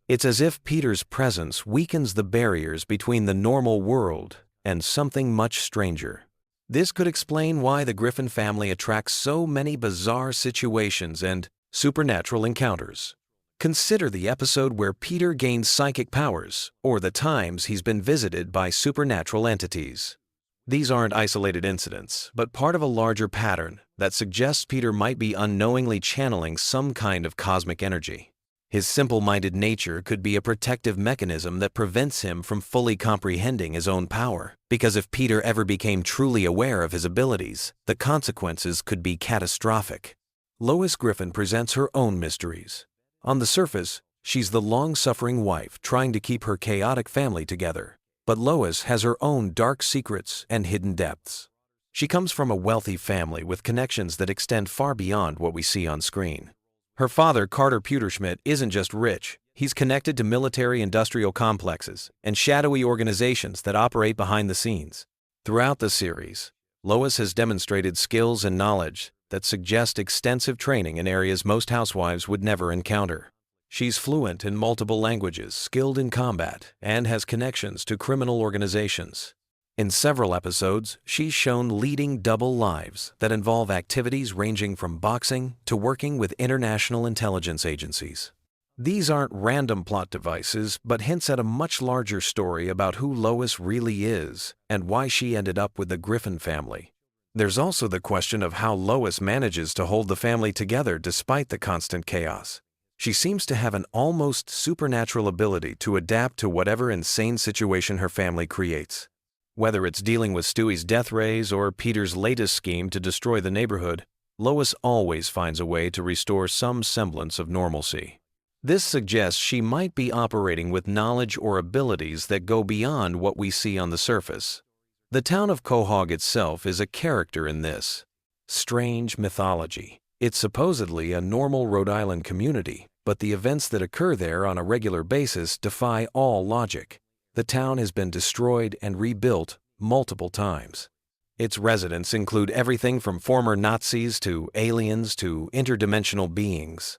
It's as if Peter's presence weakens the barriers between the normal world and something much stranger. This could explain why the Griffin family attracts so many bizarre situations and supernatural encounters. Consider the episode where Peter gains psychic powers, or the times he's been visited by supernatural entities. These aren't isolated incidents, but part of a larger pattern that suggests Peter might be unknowingly channeling some kind of cosmic energy. His simple-minded nature could be a protective mechanism that prevents him from fully comprehending his own power, because if Peter ever became truly aware of his abilities, the consequences could be catastrophic. Lois Griffin presents her own mysteries. On the surface, she's the long-suffering wife trying to keep her chaotic family together, but Lois has her own dark secrets and hidden depths. She comes from a wealthy family with connections that extend far beyond what we see on screen. Her father, Carter Pewterschmidt, isn't just rich. He's connected to military-industrial complexes and shadowy organizations that operate behind the scenes. Throughout the series, Lois has demonstrated skills and knowledge that suggest extensive training in areas most housewives would never encounter. She's fluent in multiple languages, skilled in combat, and has connections to criminal organizations. In several episodes, she's shown leading double lives that involve activities ranging from boxing to working with international intelligence agencies. These aren't random plot devices, but hints at a much larger story about who Lois really is and why she ended up with the Griffin family. There's also the question of how Lois manages to hold the family together despite the constant chaos. She seems to have an almost supernatural ability to adapt to whatever insane situation her family creates. Whether it's dealing with Stewie's death rays or Peter's latest scheme to destroy the neighborhood, Lois always finds a way to restore some semblance of normalcy. This suggests she might be operating with knowledge or abilities that go beyond what we see on the surface. The town of Quahog itself is a character in this strange mythology. It's supposedly a normal Rhode Island community, but the events that occur there on a regular basis defy all logic. The town has been destroyed and rebuilt multiple times. Its residents include everything from former Nazis to aliens to interdimensional beings.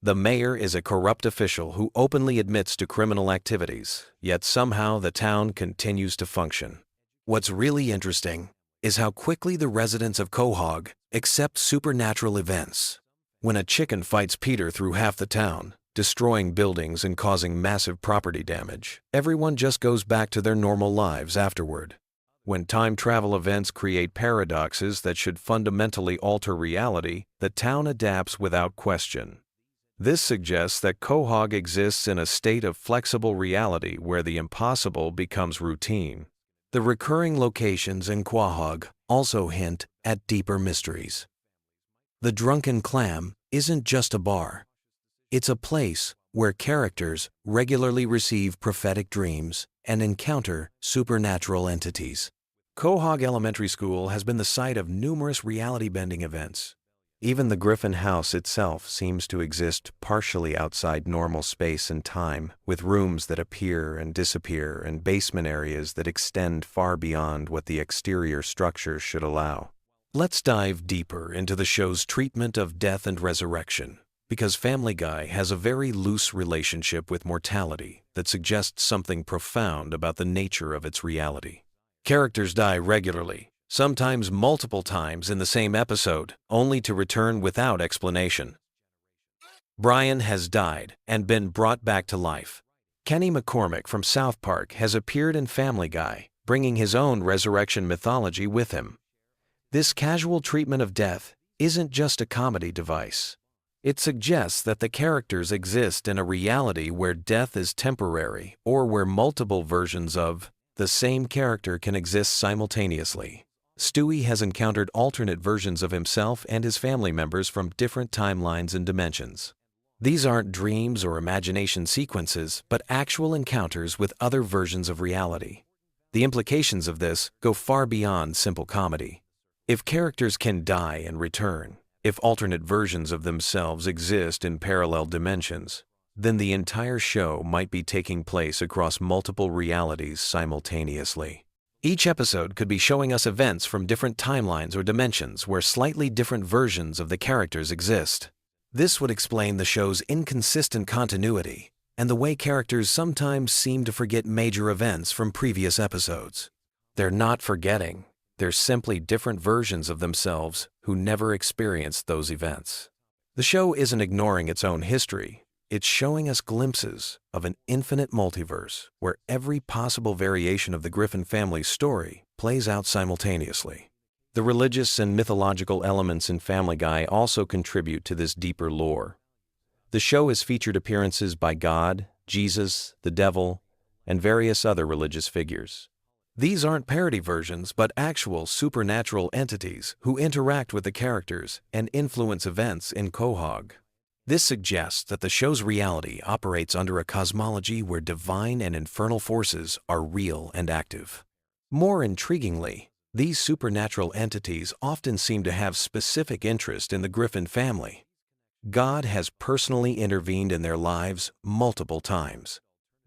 The mayor is a corrupt official who openly admits to criminal activities, yet somehow the town continues to function. What's really interesting is how quickly the residents of Quahog accept supernatural events. When a chicken fights Peter through half the town, destroying buildings and causing massive property damage, everyone just goes back to their normal lives afterward. When time travel events create paradoxes that should fundamentally alter reality, the town adapts without question. This suggests that Quahog exists in a state of flexible reality where the impossible becomes routine. The recurring locations in Quahog also hint at deeper mysteries. The Drunken Clam isn't just a bar. It's a place where characters regularly receive prophetic dreams and encounter supernatural entities. Quahog Elementary School has been the site of numerous reality-bending events. Even the Griffin house itself seems to exist partially outside normal space and time, with rooms that appear and disappear and basement areas that extend far beyond what the exterior structures should allow. Let's dive deeper into the show's treatment of death and resurrection, because Family Guy has a very loose relationship with mortality that suggests something profound about the nature of its reality. Characters die regularly, sometimes multiple times in the same episode, only to return without explanation. Brian has died and been brought back to life. Kenny McCormick from South Park has appeared in Family Guy, bringing his own resurrection mythology with him. This casual treatment of death isn't just a comedy device. It suggests that the characters exist in a reality where death is temporary or where multiple versions of the same character can exist simultaneously. Stewie has encountered alternate versions of himself and his family members from different timelines and dimensions. These aren't dreams or imagination sequences, but actual encounters with other versions of reality. The implications of this go far beyond simple comedy. If characters can die and return, if alternate versions of themselves exist in parallel dimensions, then the entire show might be taking place across multiple realities simultaneously. Each episode could be showing us events from different timelines or dimensions where slightly different versions of the characters exist. This would explain the show's inconsistent continuity and the way characters sometimes seem to forget major events from previous episodes. They're not forgetting. They're simply different versions of themselves who never experienced those events. The show isn't ignoring its own history. It's showing us glimpses of an infinite multiverse where every possible variation of the Griffin family's story plays out simultaneously. The religious and mythological elements in Family Guy also contribute to this deeper lore. The show has featured appearances by God, Jesus, the devil, and various other religious figures. These aren't parody versions, but actual supernatural entities who interact with the characters and influence events in Quahog. This suggests that the show's reality operates under a cosmology where divine and infernal forces are real and active. More intriguingly, these supernatural entities often seem to have specific interest in the Griffin family. God has personally intervened in their lives multiple times.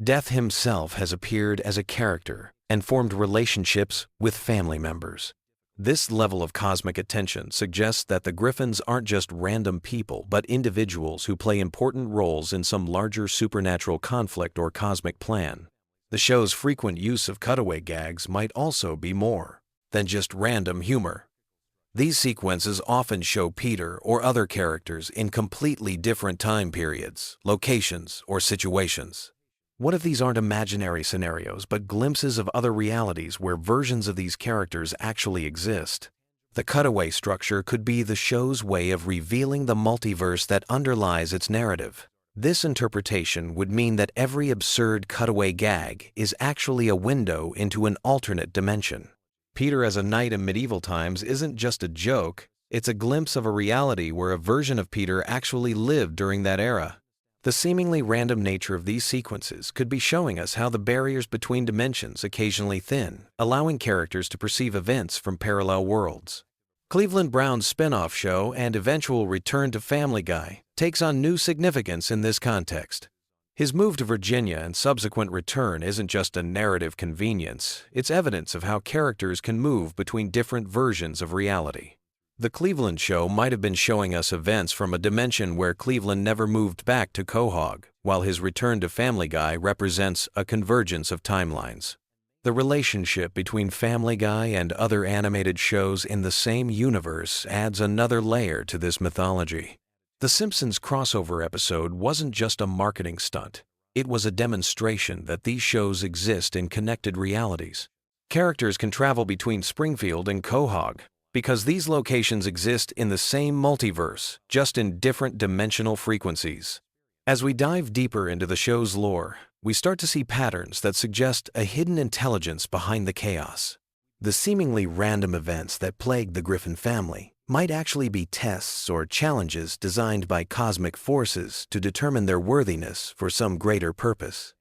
Death himself has appeared as a character and formed relationships with family members. This level of cosmic attention suggests that the Griffins aren't just random people, but individuals who play important roles in some larger supernatural conflict or cosmic plan. The show's frequent use of cutaway gags might also be more than just random humor. These sequences often show Peter or other characters in completely different time periods, locations, or situations. What if these aren't imaginary scenarios, but glimpses of other realities where versions of these characters actually exist? The cutaway structure could be the show's way of revealing the multiverse that underlies its narrative. This interpretation would mean that every absurd cutaway gag is actually a window into an alternate dimension. Peter as a knight in medieval times isn't just a joke, it's a glimpse of a reality where a version of Peter actually lived during that era. The seemingly random nature of these sequences could be showing us how the barriers between dimensions occasionally thin, allowing characters to perceive events from parallel worlds. Cleveland Brown's spin-off show and eventual return to Family Guy takes on new significance in this context. His move to Virginia and subsequent return isn't just a narrative convenience, it's evidence of how characters can move between different versions of reality. The Cleveland show might have been showing us events from a dimension where Cleveland never moved back to Quahog, while his return to Family Guy represents a convergence of timelines. The relationship between Family Guy and other animated shows in the same universe adds another layer to this mythology. The Simpsons crossover episode wasn't just a marketing stunt. It was a demonstration that these shows exist in connected realities. Characters can travel between Springfield and Quahog because these locations exist in the same multiverse, just in different dimensional frequencies. As we dive deeper into the show's lore, we start to see patterns that suggest a hidden intelligence behind the chaos. The seemingly random events that plague the Griffin family might actually be tests or challenges designed by cosmic forces to determine their worthiness for some greater purpose.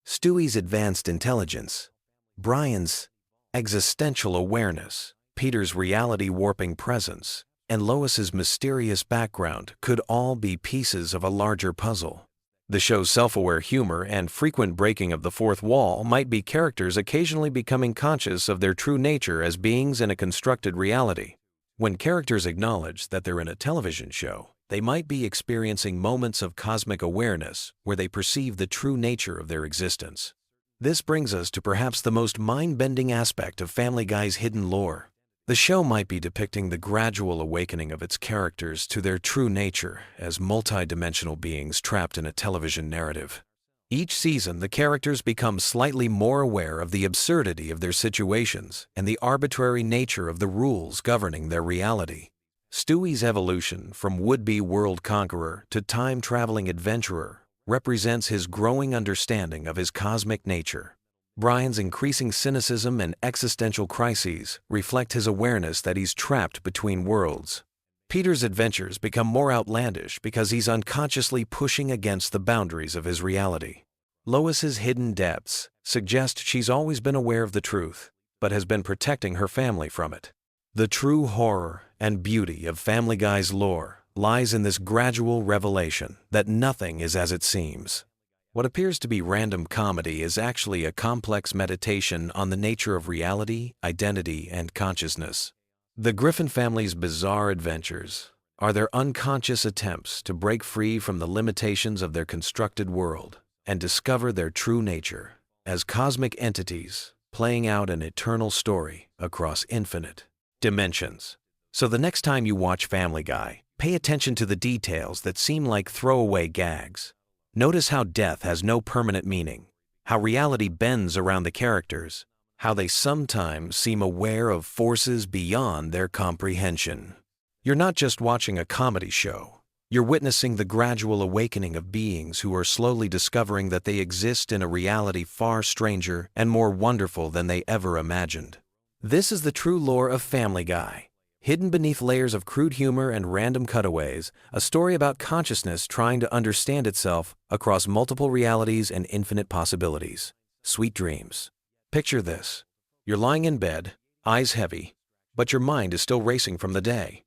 Stewie's advanced intelligence, Brian's existential awareness, Peter's reality-warping presence, and Lois's mysterious background could all be pieces of a larger puzzle. The show's self-aware humor and frequent breaking of the fourth wall might be characters occasionally becoming conscious of their true nature as beings in a constructed reality. When characters acknowledge that they're in a television show, they might be experiencing moments of cosmic awareness where they perceive the true nature of their existence. This brings us to perhaps the most mind-bending aspect of Family Guy's hidden lore. The show might be depicting the gradual awakening of its characters to their true nature as multidimensional beings trapped in a television narrative. Each season, the characters become slightly more aware of the absurdity of their situations and the arbitrary nature of the rules governing their reality. Stewie's evolution from would-be world conqueror to time-traveling adventurer represents his growing understanding of his cosmic nature. Brian's increasing cynicism and existential crises reflect his awareness that he's trapped between worlds. Peter's adventures become more outlandish because he's unconsciously pushing against the boundaries of his reality. Lois's hidden depths suggest she's always been aware of the truth, but has been protecting her family from it. The true horror and beauty of Family Guy's lore lies in this gradual revelation that nothing is as it seems. What appears to be random comedy is actually a complex meditation on the nature of reality, identity, and consciousness. The Griffin family's bizarre adventures are their unconscious attempts to break free from the limitations of their constructed world and discover their true nature as cosmic entities playing out an eternal story across infinite dimensions. So the next time you watch Family Guy, pay attention to the details that seem like throwaway gags. Notice how death has no permanent meaning, how reality bends around the characters, how they sometimes seem aware of forces beyond their comprehension. You're not just watching a comedy show. You're witnessing the gradual awakening of beings who are slowly discovering that they exist in a reality far stranger and more wonderful than they ever imagined. This is the true lore of Family Guy. Hidden beneath layers of crude humor and random cutaways, a story about consciousness trying to understand itself across multiple realities and infinite possibilities. Sweet dreams. Picture this. You're lying in bed, eyes heavy, but your mind is still racing from the day.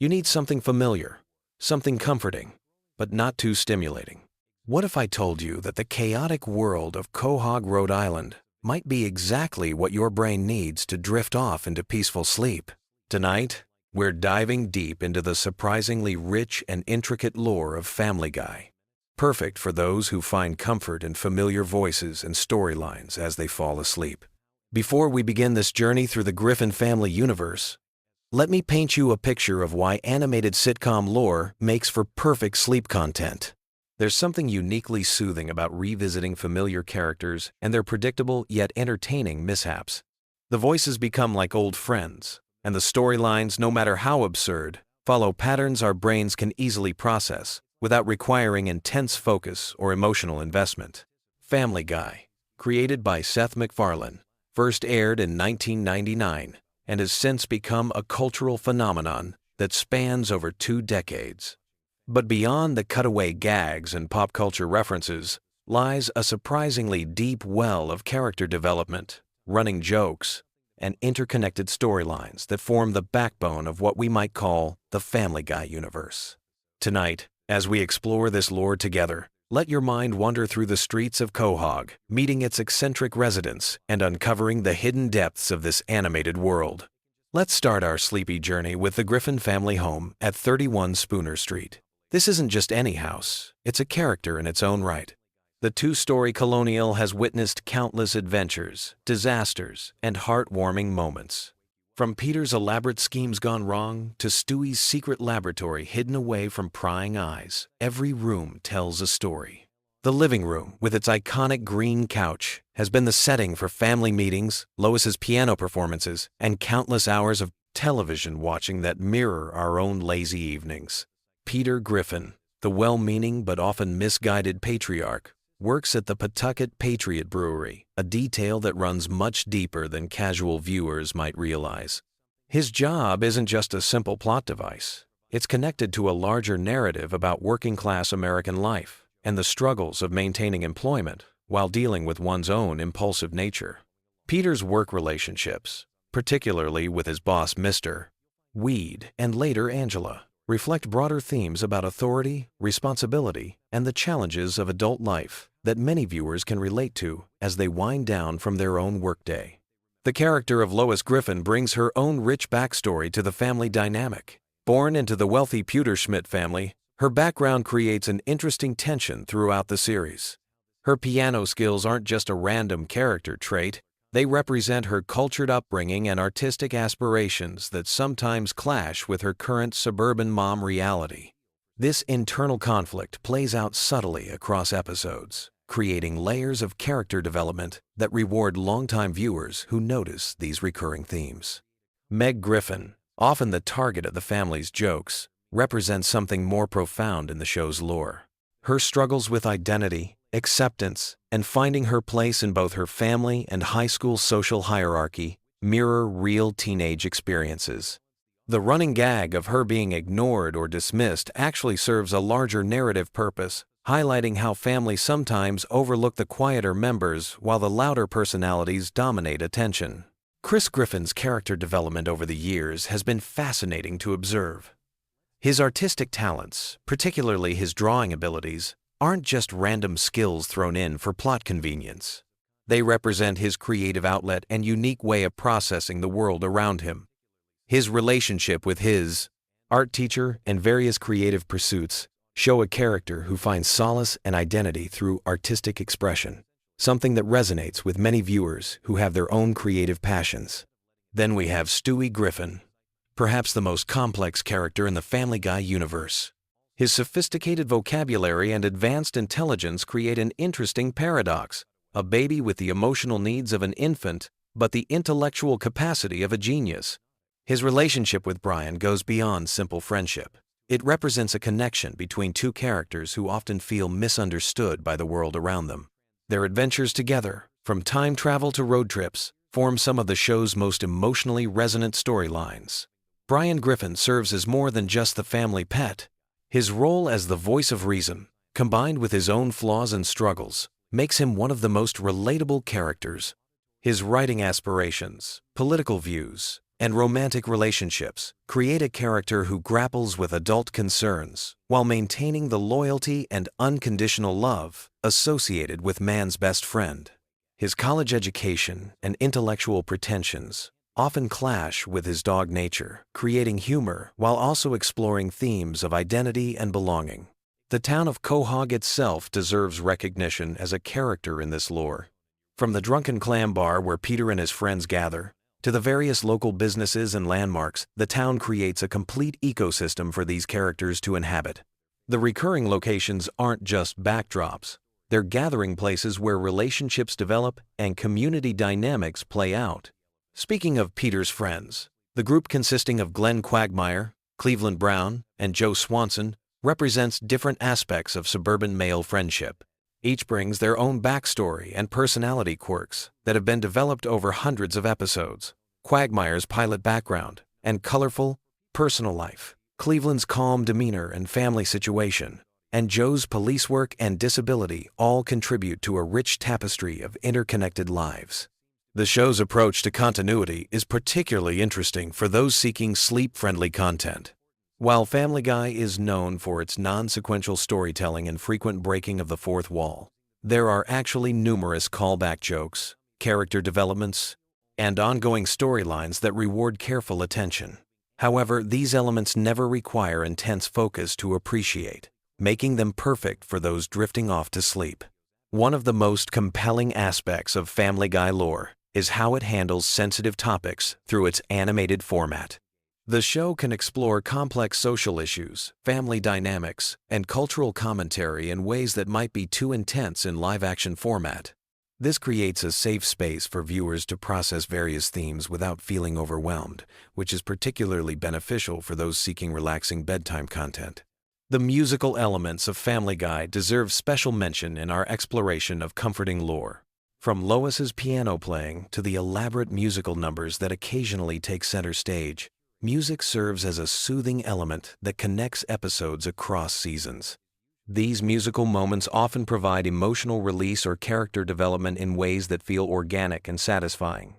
You need something familiar, something comforting, but not too stimulating. What if I told you that the chaotic world of Quahog, Rhode Island might be exactly what your brain needs to drift off into peaceful sleep? Tonight, we're diving deep into the surprisingly rich and intricate lore of Family Guy. Perfect for those who find comfort in familiar voices and storylines as they fall asleep. Before we begin this journey through the Griffin family universe, let me paint you a picture of why animated sitcom lore makes for perfect sleep content. There's something uniquely soothing about revisiting familiar characters and their predictable yet entertaining mishaps. The voices become like old friends, and the storylines, no matter how absurd, follow patterns our brains can easily process without requiring intense focus or emotional investment. Family Guy, created by Seth MacFarlane, first aired in 1999 and has since become a cultural phenomenon that spans over 2 decades. But beyond the cutaway gags and pop culture references lies a surprisingly deep well of character development, running jokes, and interconnected storylines that form the backbone of what we might call the Family Guy universe. Tonight, as we explore this lore together, Let your mind wander through the streets of Quahog, meeting its eccentric residents and uncovering the hidden depths of this animated world. Let's start our sleepy journey with the Griffin family home at 31 Spooner Street. This isn't just any house, it's a character in its own right. The two-story colonial has witnessed countless adventures, disasters, and heartwarming moments. From Peter's elaborate schemes gone wrong to Stewie's secret laboratory hidden away from prying eyes, every room tells a story. The living room, with its iconic green couch, has been the setting for family meetings, Lois's piano performances, and countless hours of television watching that mirror our own lazy evenings. Peter Griffin, the well-meaning but often misguided patriarch, works at the Pawtucket Patriot Brewery, a detail that runs much deeper than casual viewers might realize. His job isn't just a simple plot device. It's connected to a larger narrative about working-class American life and the struggles of maintaining employment while dealing with one's own impulsive nature. Peter's work relationships, particularly with his boss Mr. Weed and later Angela, reflect broader themes about authority, responsibility, and the challenges of adult life that many viewers can relate to as they wind down from their own workday. The character of Lois Griffin brings her own rich backstory to the family dynamic. Born into the wealthy Pewterschmidt family, her background creates an interesting tension throughout the series. Her piano skills aren't just a random character trait, they represent her cultured upbringing and artistic aspirations that sometimes clash with her current suburban mom reality. This internal conflict plays out subtly across episodes, creating layers of character development that reward longtime viewers who notice these recurring themes. Meg Griffin, often the target of the family's jokes, represents something more profound in the show's lore. Her struggles with identity, acceptance, and finding her place in both her family and high school social hierarchy mirror real teenage experiences. The running gag of her being ignored or dismissed actually serves a larger narrative purpose, highlighting how families sometimes overlook the quieter members while the louder personalities dominate attention. Chris Griffin's character development over the years has been fascinating to observe. His artistic talents, particularly his drawing abilities, aren't just random skills thrown in for plot convenience. They represent his creative outlet and unique way of processing the world around him. His relationship with his art teacher and various creative pursuits show a character who finds solace and identity through artistic expression, something that resonates with many viewers who have their own creative passions. Then we have Stewie Griffin, perhaps the most complex character in the Family Guy universe. His sophisticated vocabulary and advanced intelligence create an interesting paradox: a baby with the emotional needs of an infant, but the intellectual capacity of a genius. His relationship with Brian goes beyond simple friendship. It represents a connection between two characters who often feel misunderstood by the world around them. Their adventures together, from time travel to road trips, form some of the show's most emotionally resonant storylines. Brian Griffin serves as more than just the family pet. His role as the voice of reason, combined with his own flaws and struggles, makes him one of the most relatable characters. His writing aspirations, political views, and romantic relationships create a character who grapples with adult concerns while maintaining the loyalty and unconditional love associated with man's best friend. His college education and intellectual pretensions often clash with his dog nature, creating humor while also exploring themes of identity and belonging. The town of Quahog itself deserves recognition as a character in this lore. From the drunken clam bar where Peter and his friends gather, to the various local businesses and landmarks, the town creates a complete ecosystem for these characters to inhabit. The recurring locations aren't just backdrops. They're gathering places where relationships develop and community dynamics play out. Speaking of Peter's friends, the group consisting of Glenn Quagmire, Cleveland Brown, and Joe Swanson represents different aspects of suburban male friendship. Each brings their own backstory and personality quirks that have been developed over hundreds of episodes. Quagmire's pilot background and colorful, personal life, Cleveland's calm demeanor and family situation, and Joe's police work and disability all contribute to a rich tapestry of interconnected lives. The show's approach to continuity is particularly interesting for those seeking sleep-friendly content. While Family Guy is known for its non-sequential storytelling and frequent breaking of the fourth wall, there are actually numerous callback jokes, character developments, and ongoing storylines that reward careful attention. However, these elements never require intense focus to appreciate, making them perfect for those drifting off to sleep. One of the most compelling aspects of Family Guy lore is how it handles sensitive topics through its animated format. The show can explore complex social issues, family dynamics, and cultural commentary in ways that might be too intense in live-action format. This creates a safe space for viewers to process various themes without feeling overwhelmed, which is particularly beneficial for those seeking relaxing bedtime content. The musical elements of Family Guy deserve special mention in our exploration of comforting lore. From Lois's piano playing to the elaborate musical numbers that occasionally take center stage, music serves as a soothing element that connects episodes across seasons. These musical moments often provide emotional release or character development in ways that feel organic and satisfying.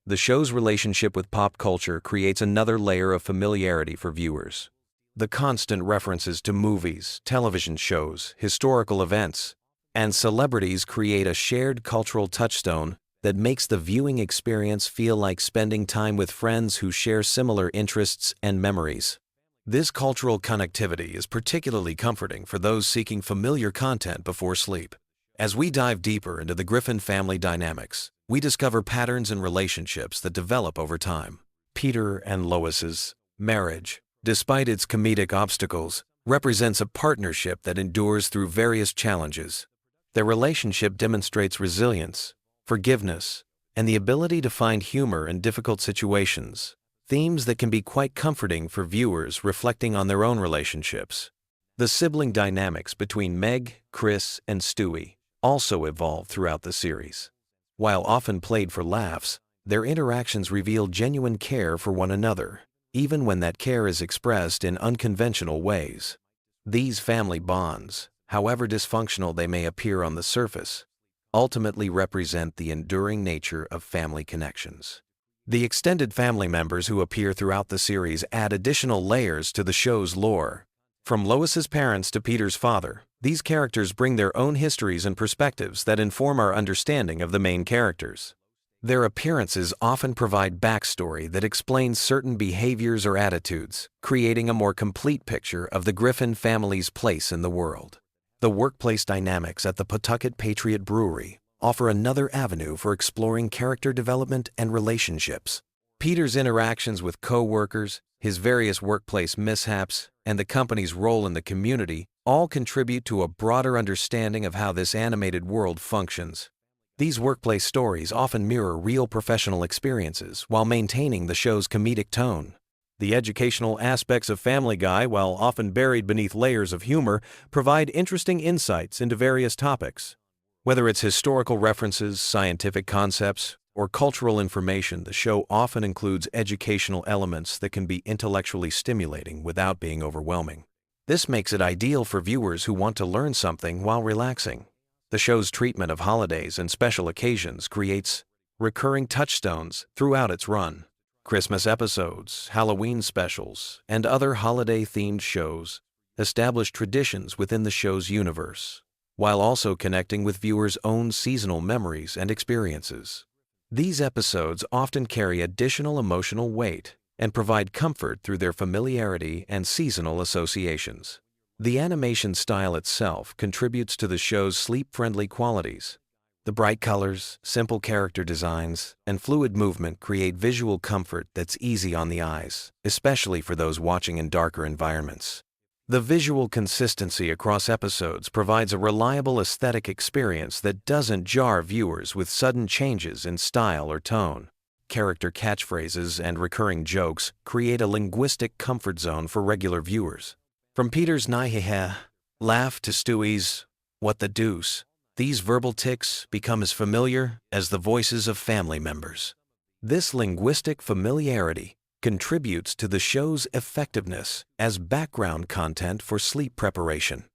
The show's relationship with pop culture creates another layer of familiarity for viewers. The constant references to movies, television shows, historical events, and celebrities create a shared cultural touchstone that makes the viewing experience feel like spending time with friends who share similar interests and memories. This cultural connectivity is particularly comforting for those seeking familiar content before sleep. As we dive deeper into the Griffin family dynamics, we discover patterns and relationships that develop over time. Peter and Lois's marriage, despite its comedic obstacles, represents a partnership that endures through various challenges. Their relationship demonstrates resilience, forgiveness, and the ability to find humor in difficult situations, themes that can be quite comforting for viewers reflecting on their own relationships. The sibling dynamics between Meg, Chris, and Stewie also evolve throughout the series. While often played for laughs, their interactions reveal genuine care for one another, even when that care is expressed in unconventional ways. These family bonds, however dysfunctional they may appear on the surface, ultimately represent the enduring nature of family connections. The extended family members who appear throughout the series add additional layers to the show's lore. From Lois's parents to Peter's father, these characters bring their own histories and perspectives that inform our understanding of the main characters. Their appearances often provide backstory that explains certain behaviors or attitudes, creating a more complete picture of the Griffin family's place in the world. The workplace dynamics at the Pawtucket Patriot Brewery offer another avenue for exploring character development and relationships. Peter's interactions with co-workers, his various workplace mishaps, and the company's role in the community all contribute to a broader understanding of how this animated world functions. These workplace stories often mirror real professional experiences while maintaining the show's comedic tone. The educational aspects of Family Guy, while often buried beneath layers of humor, provide interesting insights into various topics. Whether it's historical references, scientific concepts, or cultural information, the show often includes educational elements that can be intellectually stimulating without being overwhelming. This makes it ideal for viewers who want to learn something while relaxing. The show's treatment of holidays and special occasions creates recurring touchstones throughout its run. Christmas episodes, Halloween specials, and other holiday-themed shows establish traditions within the show's universe, while also connecting with viewers' own seasonal memories and experiences. These episodes often carry additional emotional weight and provide comfort through their familiarity and seasonal associations. The animation style itself contributes to the show's sleep-friendly qualities. The bright colors, simple character designs, and fluid movement create visual comfort that's easy on the eyes, especially for those watching in darker environments. The visual consistency across episodes provides a reliable aesthetic experience that doesn't jar viewers with sudden changes in style or tone. Character catchphrases and recurring jokes create a linguistic comfort zone for regular viewers. From Peter's "Nai-heh-heh" laugh to Stewie's "What the deuce," these verbal tics become as familiar as the voices of family members. This linguistic familiarity contributes to the show's effectiveness as background content for sleep preparation.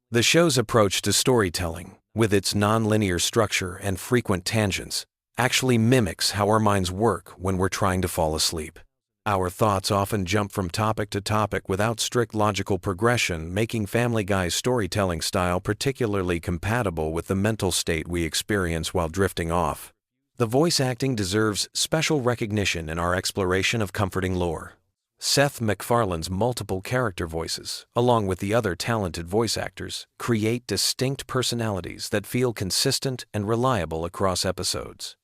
The show's approach to storytelling, with its nonlinear structure and frequent tangents, actually mimics how our minds work when we're trying to fall asleep. Our thoughts often jump from topic to topic without strict logical progression, making Family Guy's storytelling style particularly compatible with the mental state we experience while drifting off. The voice acting deserves special recognition in our exploration of comforting lore. Seth MacFarlane's multiple character voices, along with the other talented voice actors, create distinct personalities that feel consistent and reliable across episodes.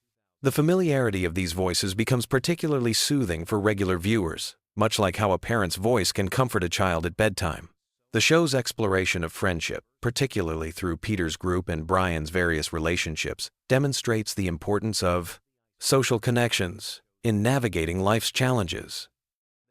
The familiarity of these voices becomes particularly soothing for regular viewers, much like how a parent's voice can comfort a child at bedtime. The show's exploration of friendship, particularly through Peter's group and Brian's various relationships, demonstrates the importance of social connections in navigating life's challenges.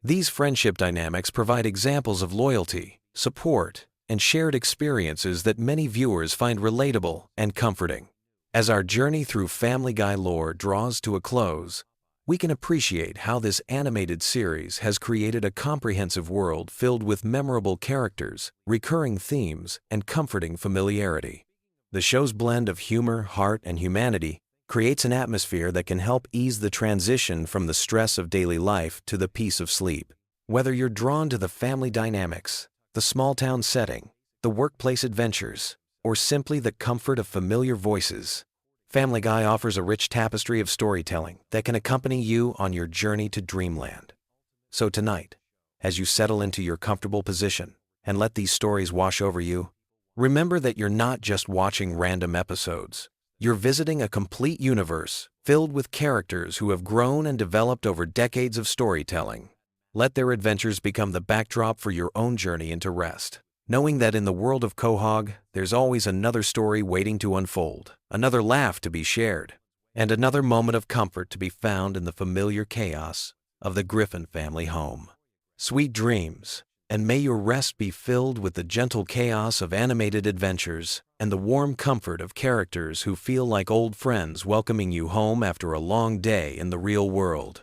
These friendship dynamics provide examples of loyalty, support, and shared experiences that many viewers find relatable and comforting. As our journey through Family Guy lore draws to a close, we can appreciate how this animated series has created a comprehensive world filled with memorable characters, recurring themes, and comforting familiarity. The show's blend of humor, heart, and humanity creates an atmosphere that can help ease the transition from the stress of daily life to the peace of sleep. Whether you're drawn to the family dynamics, the small-town setting, the workplace adventures, or simply the comfort of familiar voices, Family Guy offers a rich tapestry of storytelling that can accompany you on your journey to dreamland. So tonight, as you settle into your comfortable position and let these stories wash over you, remember that you're not just watching random episodes. You're visiting a complete universe filled with characters who have grown and developed over decades of storytelling. Let their adventures become the backdrop for your own journey into rest, knowing that in the world of Quahog, there's always another story waiting to unfold, another laugh to be shared, and another moment of comfort to be found in the familiar chaos of the Griffin family home. Sweet dreams, and may your rest be filled with the gentle chaos of animated adventures and the warm comfort of characters who feel like old friends welcoming you home after a long day in the real world.